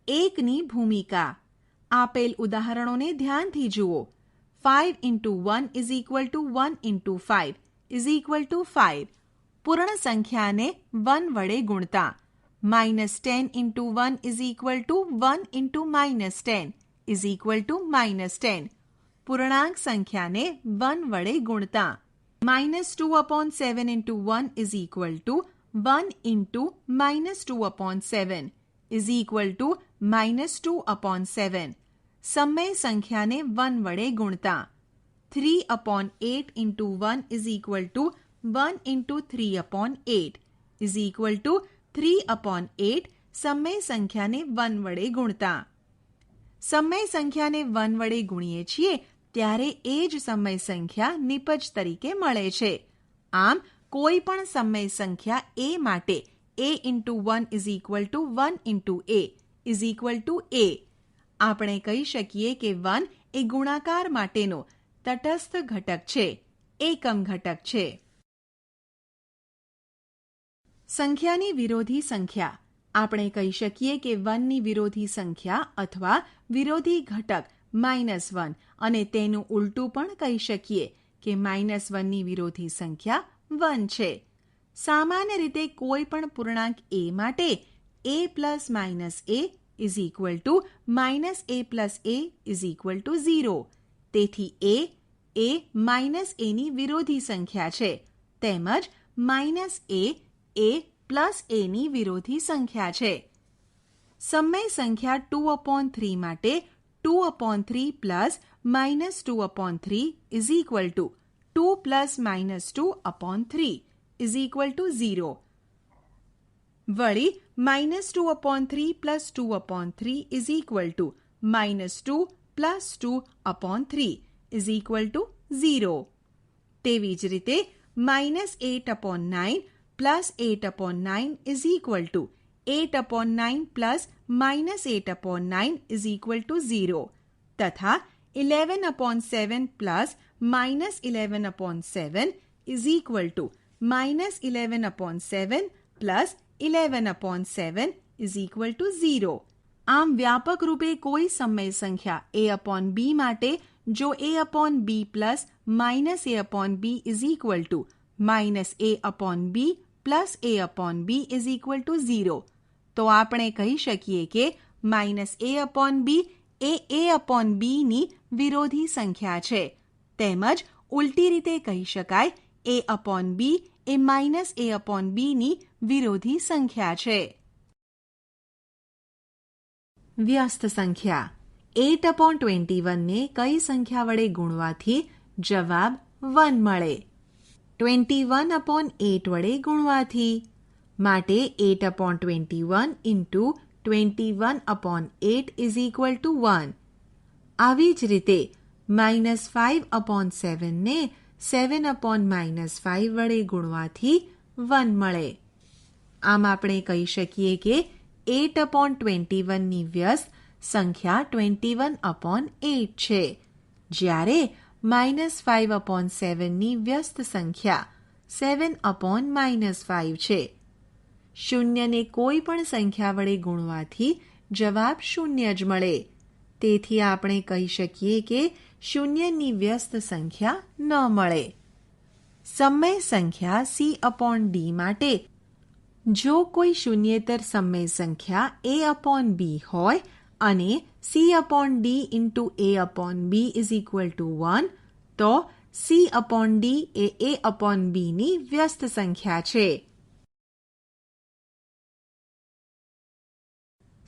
એકની ભૂમિકા. આપેલ ઉદાહરણોને ધ્યાનથી જુઓ. 5 into 1 is equal to 1 into 5 is equal to 5. પૂર્ણ સંખ્યાને 1 વડે ગુણતા. minus 10 into 1 is equal to 1 into minus 10 is equal to minus 10. પૂર્ણાંક સંખ્યાને 1 વડે ગુણતા. minus 2 upon 7 into 1 is equal to 1 into minus 2 upon 7 is equal to minus 2 upon 7. સમય સંખ્યાને 1 વડે ગુણતા. 3 upon 8 into 1 is equal to 1 into 3 upon 8 is equal to 3 upon 8. સમય સંખ્યાને 1 વડે ગુણતા. સમય સંખ્યાને 1 વડે ગુણીએ છીએ ત્યારે એ જ સમય સંખ્યા નિપજ તરીકે મળે છે. આમ કોઈ પણ સમય સંખ્યા a માટે a into 1 is equal to 1 into a is equal to a. આપણે કહી શકીએ કે 1 એ ગુણાકાર માટેનો તટસ્થ ઘટક છે, એકમ ઘટક છે. સંખ્યાની વિરોધી સંખ્યા. આપણે કહી શકીએ કે 1ની વિરોધી સંખ્યા અથવા વિરોધી ઘટક -1 અને તેનું ઉલટું પણ કહી શકીએ કે -1ની વિરોધી સંખ્યા 1 છે. સામાન્ય રીતે કોઈ પણ પૂર્ણાંક a માટે a plus minus a is equal to minus a plus a is equal to 0. તેથી a એ minus a ની વિરોધી સંખ્યા છે તેમજ minus a A plus a ની વિરોધી સંખ્યા છે. સમય સંખ્યા 2 upon 3 માટે 2 upon 3 plus minus 2 upon 3 is equal to 2 plus minus 2 upon 3 is equal two 0. વળી -2/3 + 2/3 is equal to -2 + 2/3 is equal two 0. તેવી જ રીતે -8/9 + 8/9 is equal two 8/9 + -8/9 is equal two 0 તથા 11/7 + -11/7 is equal two -11/7 + 11/7 is equal two 0. આમ વ્યાપક રૂપે કોઈ સમય સંખ્યા a/b માટે જો a/b + -a/b is equal two -a/b + a/b is equal two 0 તો આપણે કહી શકીએ કે -a/b એ a/b ની વિરોધી સંખ્યા છે. તેમજ ઉલટી રીતે કહી શકાય a/b એ -a/b ની વિરોધી સંખ્યા છે. વ્યસ્ત સંખ્યા 8/21 ને કઈ સંખ્યા વડે ગુણવાથી જવાબ 1 મળે? 21/8 વડે ગુણવાથી. માટે 8/21 × 21/8 ઇઝ ઇક્વલ ટુ 1. આવી જ રીતે -5/7 ને 7/-5 વડે ગુણવાથી 1 મળે. આમ આપણે કહી શકીએ કે 8/21 ની વ્યસ્ત સંખ્યા 21/8 છે, જ્યારે -5/7 ની વ્યસ્ત સંખ્યા 7/-5 છે. શૂન્યને કોઈ પણ સંખ્યા વડે ગુણવાથી જવાબ 0 જ મળે. તેથી આપણે કહી શકીએ કે શૂન્યની વ્યસ્ત સંખ્યા ન મળે. સમય સંખ્યા C/D માટે જો કોઈ શૂન્યેતર સમય સંખ્યા a/b હોય અને C/D × a/b is equal two 1 તો C/D એ a/b ની વ્યસ્ત સંખ્યા છે.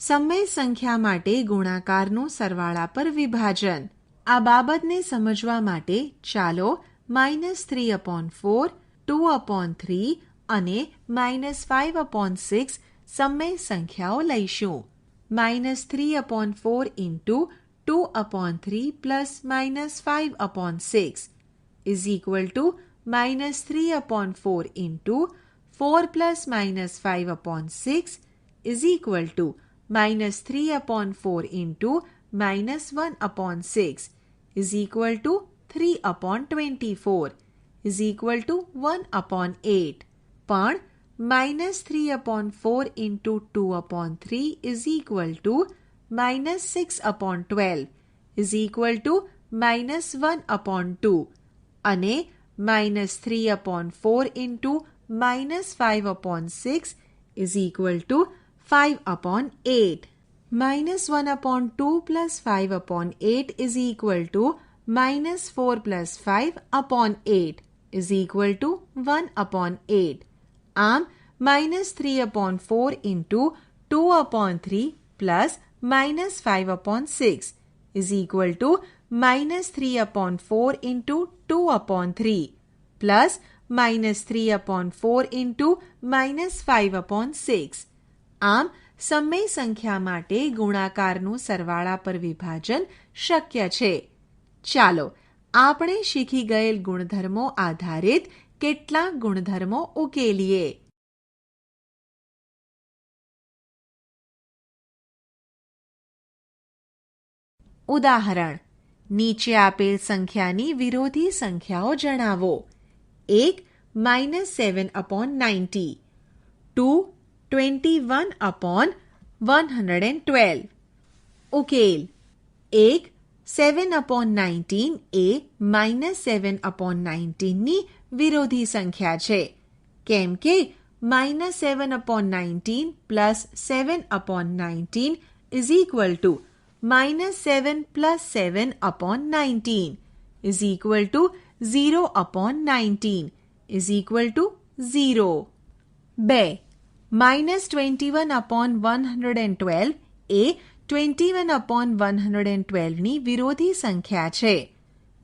સમય સંખ્યા માટે ગુણાકારનું સરવાળા પર વિભાજન. આ બાબતને સમજવા માટે ચાલો -3/4, 2/3 અને -5/6 સમય સંખ્યાઓ લઈશું. -3/4 × 2/3 + -5/6 is equal two -3/4 × 4 + -5/6 is equal two -3/4 × -1/6 is equal two 3/24 is equal two 1/8. પણ -3/4 × 2/3 is equal two -6/12 is equal two -1/2 અને -3/4 × -5/6 is equal two 5/8. -1/2 + 5/8 is equal two -4 + 5/8 is equal two 1/8. આમ -3/4 × 2/3 + -5/6 ઇઝ ઇક્વલ ટુ -3/4 × 2/3 + -3/4 × -5/6. આમ સમય સંખ્યા માટે ગુણાકારનું સરવાળા પર વિભાજન શક્ય છે. ચાલો આપણે શીખી ગયેલ ગુણધર્મો આધારિત કેટલાક ગુણધર્મો ઉકેલીએ. ઉદાહરણ: નીચે આપેલ સંખ્યાની વિરોધી સંખ્યાઓ જણાવો. 1 -7/90, 2 21/112. ઉકેલ: 1 7/19 એ -7/19 ની વિરોધી સંખ્યા છે, કેમ કે -7/19 + 7/19 is equal two -7 + 7/19 is equal two 0/19 is equal two 0. 2 -21/112 એ 21/112 ની વિરોધી સંખ્યા છે,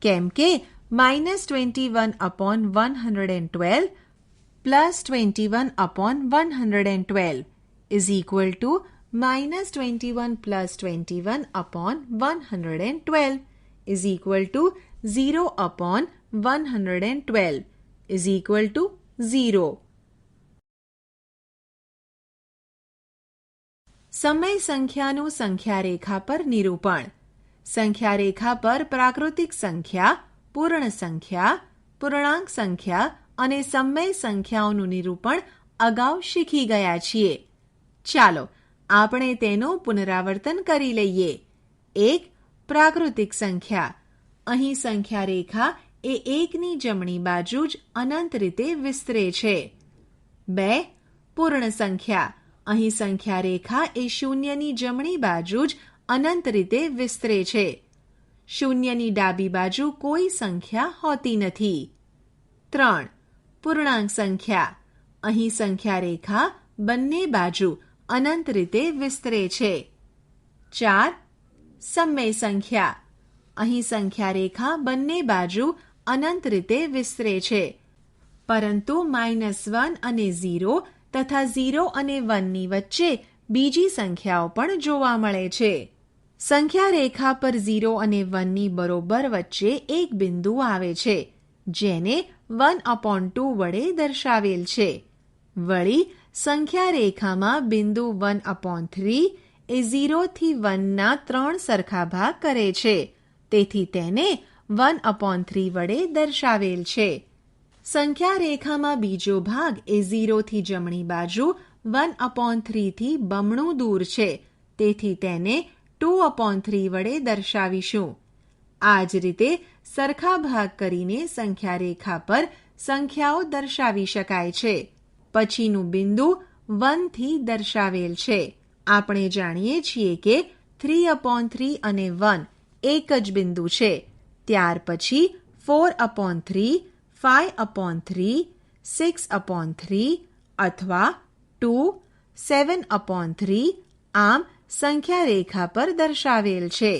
કેમ કે -21/112 plus 21 upon 112 is equal to minus 21 plus 21 upon 112 is equal to 0 upon 112 is equal to 0. સમય સંખ્યાનું સંખ્યારેખા પર નિરૂપણ. સંખ્યારેખા પર પ્રાકૃતિક સંખ્યા, પૂર્ણ સંખ્યા, પૂર્ણાંક સંખ્યા અને સમય સંખ્યાઓનું નિરૂપણ અગાઉ શીખી ગયા છીએ. ચાલો આપણે તેનું પુનરાવર્તન કરી લઈએ. 1. પ્રાકૃતિક સંખ્યા. અહીં સંખ્યારેખા એ 1ની જમણી બાજુ જ અનંત રીતે વિસ્તરે છે. 2. પૂર્ણ સંખ્યા. અહીં સંખ્યારેખા એ શૂન્યની જમણી બાજુ જ અનંત રીતે વિસ્તરે છે. શૂન્યની ડાબી બાજુ કોઈ સંખ્યા હોતી નથી. 3. પૂર્ણાંક સંખ્યા. અહીં સંખ્યારેખા બંને બાજુ અનંત રીતે વિસ્તરે છે. 4. સમય સંખ્યા. અહીં સંખ્યારેખા બંને બાજુ અનંત રીતે વિસ્તરે છે, પરંતુ -1 અને 0 તથા 0 અને 1ની વચ્ચે બીજી સંખ્યાઓ પણ જોવા મળે છે. સંખ્યારેખા પર 0 અને 1ની બરોબર વચ્ચે એક બિંદુ આવે છે, જેને 1/2 વડે દર્શાવેલ છે. વળી સંખ્યારેખામાં બિંદુ 1/3 એ 0 થી 1ના 3 સરખા ભાગ કરે છે, તેથી તેને 1/3 વડે દર્શાવેલ છે. સંખ્યારેખામાં બીજો ભાગ એ 0 થી જમણી બાજુ 1/3 થી બમણું દૂર છે, તેથી તેને 2/3 વડે દર્શાવીશું. આ જ રીતે સરખા ભાગ કરીને સંખ્યારેખા પર સંખ્યાઓ દર્શાવી શકાય છે. પછીનું બિંદુ 1 થી દર્શાવેલ છે. આપણે જાણીએ છીએ કે 3/3 અને 1 એક જ બિંદુ છે. ત્યાર પછી 4/3, 5/3, 6/3 અથવા 2, 7/3 આમ સંખ્યારેખા પર દર્શાવેલ છે.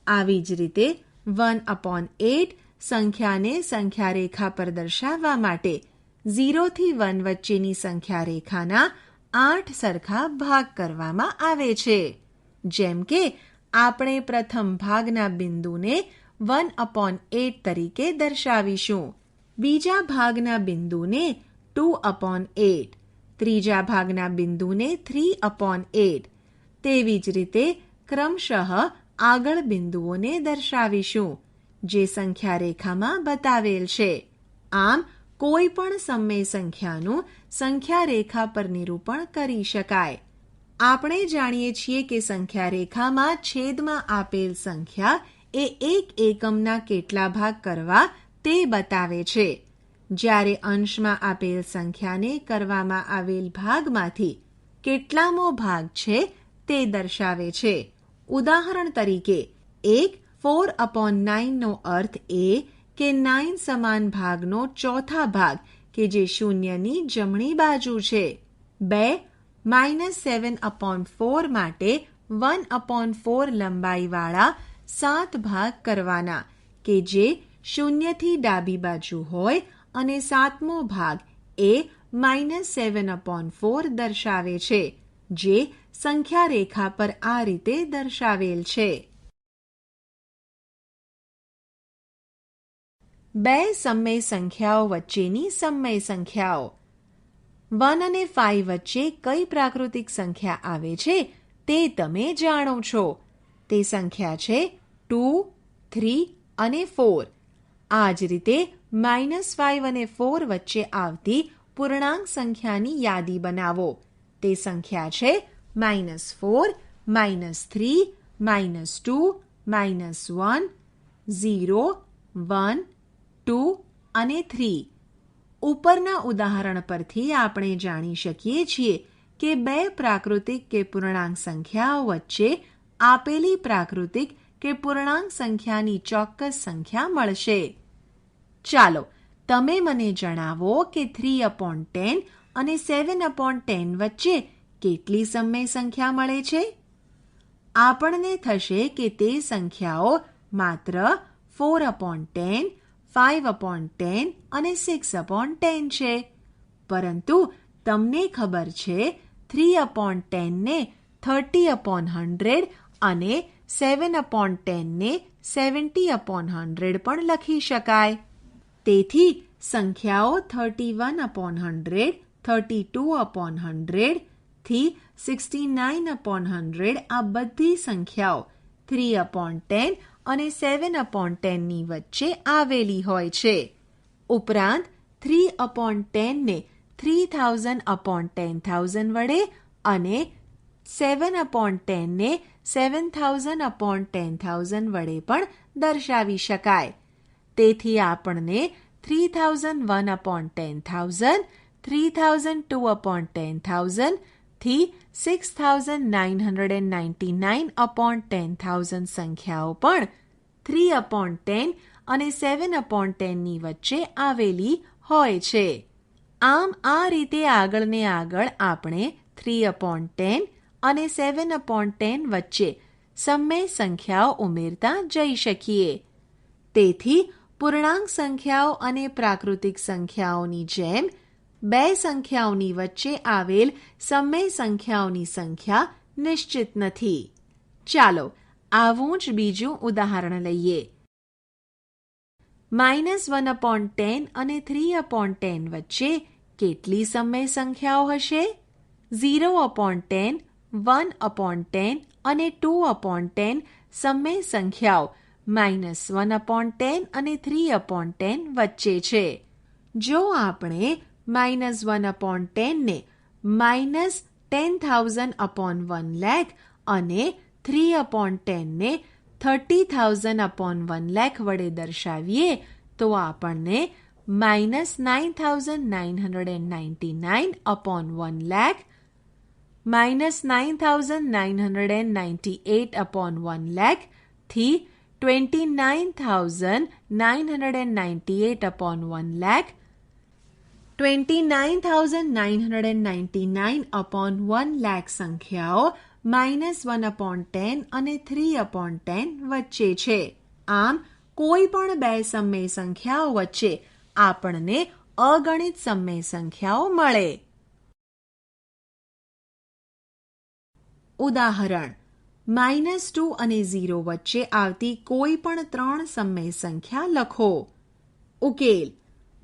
આવી જ રીતે 1/8 સંખ્યાને સંખ્યારેખા પર દર્શાવવા માટે 0 થી 1 વચ્ચેની સંખ્યારેખાના 8 સરખા ભાગ કરવામાં આવે છે. જેમ કે આપણે પ્રથમ ભાગના બિંદુને 1/8 તરીકે દર્શાવીશું, બીજા ભાગના બિંદુને 2/8, ત્રીજા ભાગના બિંદુને 3/8. તેવી જ રીતે ક્રમશઃ આગળ બિંદુઓને દર્શાવીશું, જે સંખ્યારેખામાં બતાવેલ છે. આમ કોઈ પણ સમય સંખ્યાનું સંખ્યારેખા પર નિરૂપણ કરી શકાય. આપણે જાણીએ છીએ કે સંખ્યારેખામાં છેદમાં આપેલ સંખ્યા એ એક એકમના કેટલા ભાગ કરવા તે બતાવે છે, જ્યારે અંશમાં આપેલ સંખ્યાને કરવામાં આવેલ ભાગમાંથી કેટલામો ભાગ છે તે દર્શાવે છે. ઉદાહરણ તરીકે 4/9નો અર્થ એ કે 9 સમાન ભાગનો ચોથા ભાગ કે જે શૂન્યની જમણી બાજુ છે. 2. -7/4 માટે 1/4 લંબાઈવાળા 7 ભાગ કરવાના કે જે શૂન્યથી ડાબી બાજુ હોય અને 7મો ભાગ એ -7/4 દર્શાવે છે, જે સંખ્યારેખા પર આ રીતે દર્શાવેલ છે. બે સમય સંખ્યાઓ વચ્ચેની સમય સંખ્યાઓ. 1 અને 5 વચ્ચે કઈ પ્રાકૃતિક સંખ્યા આવે છે તે તમે જાણો છો. તે સંખ્યા છે 2, 3 અને 4. આ જ રીતે -5 અને 4 વચ્ચે આવતી પૂર્ણાંક સંખ્યાની યાદી બનાવો. તે સંખ્યા છે -4, -3, -2, -1, 0, 1, 2 અને 3. ઉપરના ઉદાહરણ પરથી આપણે જાણી શકીએ છીએ કે બે પ્રાકૃતિક કે પૂર્ણાંક સંખ્યાઓ વચ્ચે આપેલી પ્રાકૃતિક કે પૂર્ણાંક સંખ્યાની ચોક્કસ સંખ્યા મળશે. ચાલો તમે મને જણાવો કે 3/10 અને 7/10 વચ્ચે કેટલી સમય સંખ્યા મળે છે? આપણને થશે કે તે સંખ્યાઓ માત્ર 4/10, 5/10 અને 6/10 છે. પરંતુ તમને ખબર છે 3/10 ને 30/100 અને 7/10 ને 70/100 પણ લખી શકાય. તેથી સંખ્યાઓ 31/100, 32/100 થી 69/100 આ બધી સંખ્યાઓ 3/10 અને 7/10 ની વચ્ચે આવેલી હોય છે. ઉપરાંત 3/10 ને 3000/10000 વડે અને 7/10 ને 7000/10000 વડે પણ દર્શાવી શકાય. તેથી આપણને 3001/10000, 3002/10000 થી 6999/10000 સંખ્યાઓ પણ 3/10 અને 7/10 ની વચ્ચે આવેલી હોય છે. આમ આ રીતે આગળ ને આગળ આપણે 3/10 અને 7/10 વચ્ચે સમય સંખ્યાઓ ઉમેરતા જઈ શકીએ. તેથી પૂર્ણાંક સંખ્યાઓ અને પ્રાકૃતિક સંખ્યાઓની જેમ બે સંખ્યાઓની વચ્ચે આવેલ સમય સંખ્યાઓની સંખ્યા નિશ્ચિત નથી. ચાલો આવું જ બીજું ઉદાહરણ લઈએ. -1/10 અને 3/10 વચ્ચે કેટલી સમય સંખ્યાઓ હશે? 0/10, 1/10 અને 2/10 સમય સંખ્યાઓ -1/10 અને 3/10 વચ્ચે છે. જો આપણે -1/10 ને -10,000/100,000 અને 3/10 ને 30,000/100,000 વડે દર્શાવીએ તો આપણને -9,999/100,000, -9,998/100,000 થી 29,998/100,000, 29,999/100,000 સંખ્યાઓ -1/10 અને 3/10 વચ્ચે છે. આમ કોઈ પણ બે સમય સંખ્યાઓ વચ્ચે આપણને અગણિત સમય સંખ્યાઓ મળે. ઉદાહરણ: -2 અને 0 વચ્ચે આવતી કોઈ પણ ત્રણ સમય સંખ્યા લખો. ઉકેલ: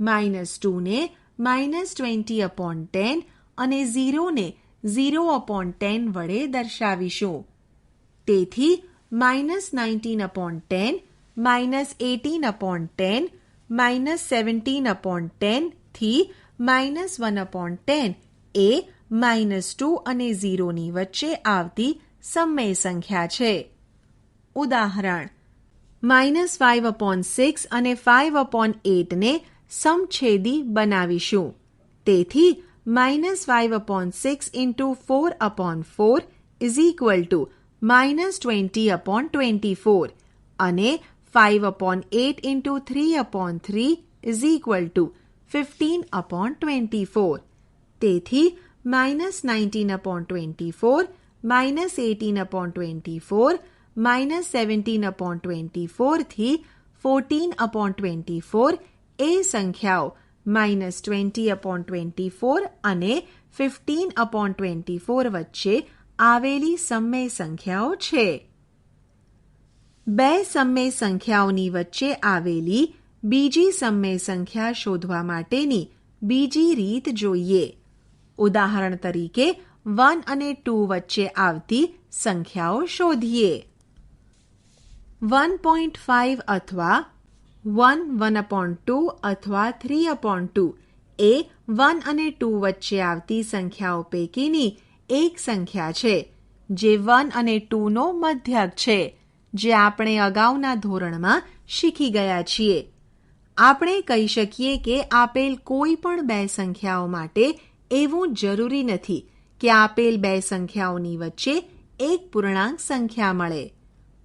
-2 ને -20/10 અને 0 ને 0/10 વડે દર્શાવીશું. તેથી -19/10, -18/10, -17/10 થી -1/10 એ -2 અને 0 ની વચ્ચે આવતી સમય સંખ્યા છે. ઉદાહરણ: -5/6 અને 5/8 ને સમછેદી બનાવીશું. તેથી -5/6 × 4/4 -20/24 અને 5/8 × 3/3 15/24. તેથી -19/24, -18/24, -17/24 થી 14/24 એ સંખ્યાઓ -20/24 અને 15/24 વચ્ચે આવેલી સમય સંખ્યાઓ છે. બે સમય સંખ્યાઓની વચ્ચે આવેલી બીજી સમય સંખ્યા શોધવા માટેની બીજી રીત જોઈએ. ઉદાહરણ તરીકે 1 અને 2 વચ્ચે આવતી સંખ્યાઓ શોધીએ. 1.5 અથવા 1/2 અથવા 3/2 એ 1 અને 2 વચ્ચે આવતી સંખ્યાઓ પૈકીની એક સંખ્યા છે, જે 1 અને 2 નો મધ્યક છે, જે આપણે અગાઉના ધોરણમાં શીખી ગયા છીએ. આપણે કહી શકીએ કે આપેલ કોઈ પણ બે સંખ્યાઓ માટે એવું જરૂરી નથી કે આપેલ બે સંખ્યાઓની વચ્ચે એક પૂર્ણાંક સંખ્યા મળે,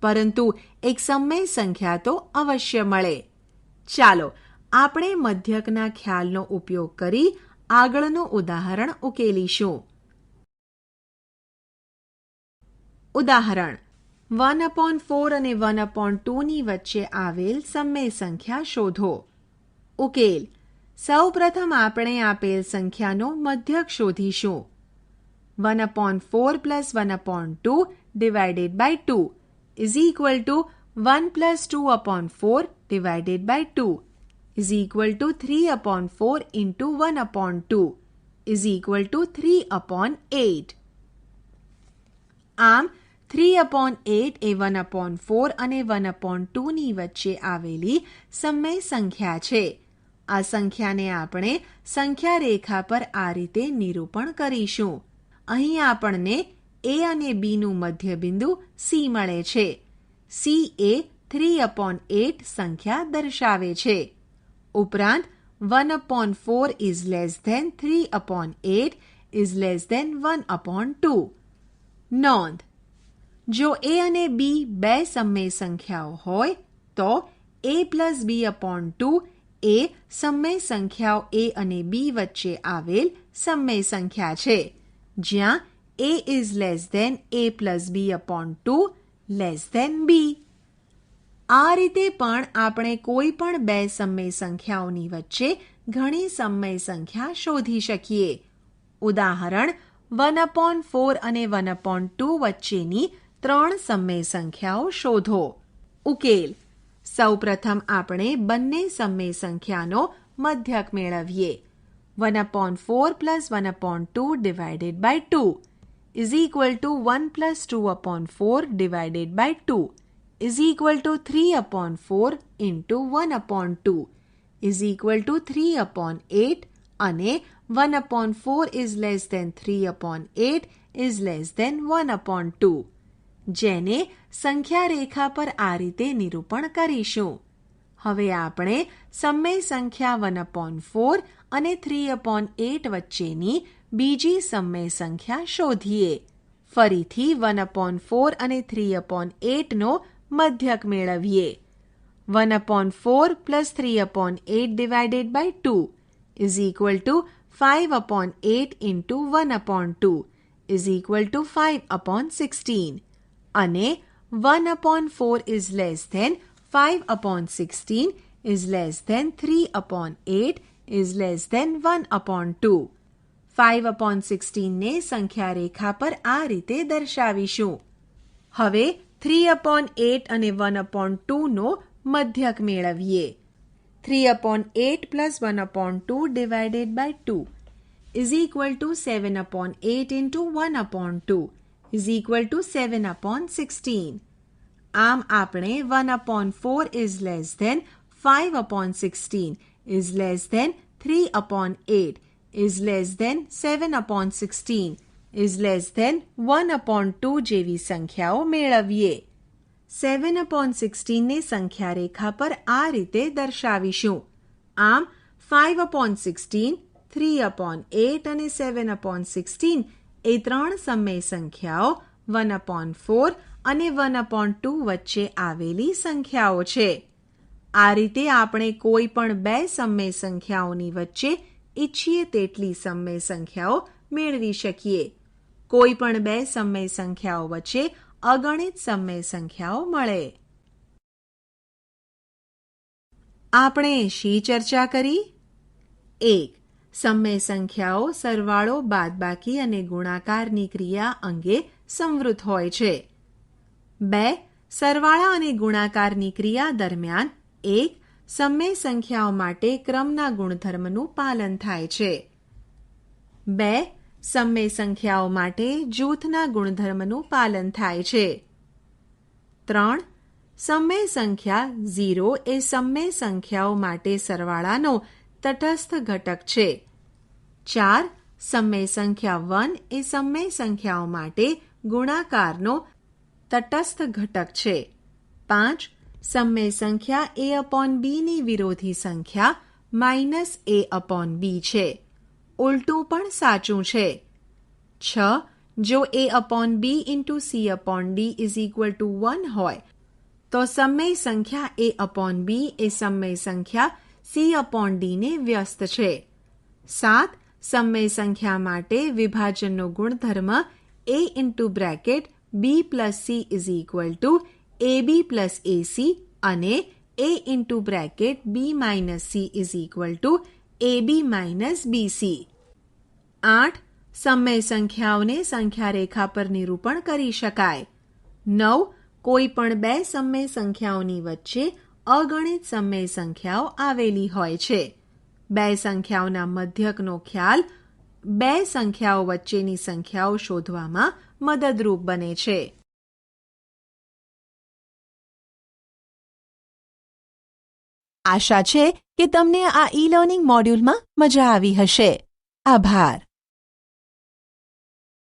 પરંતુ એક સમય સંખ્યા તો અવશ્ય મળે. ચાલો આપણે મધ્યકના ખ્યાલનો ઉપયોગ કરી આગળનું ઉદાહરણ ઉકેલીશું. ઉદાહરણ: 1/4 અને 1/2 ની વચ્ચે આવેલ સમય સંખ્યા શોધો. ઉકેલ: સૌપ્રથમ આપણે આપેલ સંખ્યાનો મધ્યક શોધીશું. 1/4 + 1/2 divided by 2 is equal to 1 + 2/4 divided by 2 is equal to 3/4 into 1/2 is equal to 3/8. આમ 3/8 એ 1/4 અને 1/2 ની વચ્ચે આવેલી સમય સંખ્યા છે. આ સંખ્યાને આપણે સંખ્યા રેખા પર આ રીતે નિરૂપણ કરીશું. અહીં આપણને a અને b નું મધ્યબિંદુ c મળે છે. c એ 3/8 સંખ્યા દર્શાવે છે. ઉપરાંત 1/4 is less than 3/8 is less than 1/2. નોંધ: જો a અને b બે સમય સંખ્યાઓ હોય તો a + b/2 એ સમય સંખ્યાઓ a અને b વચ્ચે આવેલ સમય સંખ્યા છે, જ્યાં a is less than a + b/2 less than b. આ રીતે પણ આપણે કોઈ પણ બે સમય સંખ્યાઓની વચ્ચે ઘણી સમય સંખ્યા શોધી શકીએ. ઉદાહરણ 1/4 અને 1/2 વચ્ચેની 3 સમય સંખ્યાઓ શોધો. ઉકેલ: સૌપ્રથમ આપણે બંને સમય સંખ્યાનો મધ્યક મેળવીએ. 1/4 + 1/2 divided by 2 is equal to 1 + 2/4 divided by 2 is equal to 3/4 into 1/2 is equal to 3/8 અને 1/4 is less than 3/8 is less than 1/2, જેને સંખ્યા રેખા પર આ રીતે નિરૂપણ કરીશું. હવે આપણે સમય સંખ્યા 1/4 અને 3/8 વચ્ચેની બીજી સમય સંખ્યા શોધીએ. ફરીથી 1/4 અને 3/8 નો મધ્યક મેળવીએ. 1/4 + 3/8 divided by 2 is equal to 5/8 into 1/2 is equal to 5/16 અને 1/4 is less than 5/16 is less than 3/8 is less than 1/2. 5/16 ને સંખ્યા રેખા પર આ રીતે દર્શાવીશું. હવે 3/8 અને 1/2 નો મધ્યક મેળવીએ. 3/8 + 1/2 divided by 2 is equal to 7/8 into 1/2 is equal to 7/16. આમ આપણે 1/4 is less than 5/16 is less than 3/8 is less than 7/16 is less than 1/2 જેવી સંખ્યાઓ મેળવીએ. 7/16 ને સંખ્યા રેખા પર આ રીતે દર્શાવીશું. આમ 5/16, 3/8 અને 7/16 એ 3 સમય સંખ્યાઓ 1/4 અને 1/2 વચ્ચે આવેલી સંખ્યાઓ છે. આ રીતે આપણે કોઈ પણ બે સમય સંખ્યાઓની વચ્ચે ઈચ્છીએ તેટલી સમય સંખ્યાઓ મેળવી શકીએ. કોઈ પણ બે સમય સંખ્યાઓ વચ્ચે અગણિત સમય સંખ્યાઓ મળે. આપણે શી ચર્ચા કરી? 1. સમય સંખ્યાઓ સરવાળો, બાદબાકી અને ગુણાકારની ક્રિયા અંગે સંવૃત હોય છે. 2. સરવાળા અને ગુણાકારની ક્રિયા દરમિયાન 1. સમય સંખ્યાઓ માટે ક્રમના ગુણધર્મનું પાલન થાય છે. 2. સમય સંખ્યાઓ માટે જૂથના ગુણધર્મનું પાલન થાય છે. 3. સમય સંખ્યા 0 એ સમય સંખ્યાઓ માટે સરવાળાનો તટસ્થ ઘટક છે. 4. સમય સંખ્યા 1 એ સમય સંખ્યાઓ માટે ગુણાકારનો તટસ્થ ઘટક છે. 5. સમય સંખ્યા a/b ની વિરોધી સંખ્યા -a/b છે. ઉલટું પણ સાચું છે. 6. જો a/b × c/d is equal to 1 હોય તો સમય સંખ્યા a/b એ સમય સંખ્યા c/d ને વ્યસ્ત છે. 7. સમય સંખ્યા માટે વિભાજનનો ગુણધર્મ a × b + c is equal to ab + ac અને a × b - c is equal to AB minus BC. 8. સમય સંખ્યાઓને સંખ્યા રેખા પર નિરૂપણ કરી શકાય. 9. કોઈ પણ બે સમય સંખ્યાઓની વચ્ચે અગણિત સમય સંખ્યાઓ આવેલી હોય છે. બે સંખ્યાઓના મધ્યકનો ખ્યાલ બે સંખ્યાઓ વચ્ચેની સંખ્યાઓ શોધવામાં મદદરૂપ બને છે. આશા છે કે તમને આ ઈ લર્નિંગ મોડ્યુલમાં મજા આવી હશે. આભાર.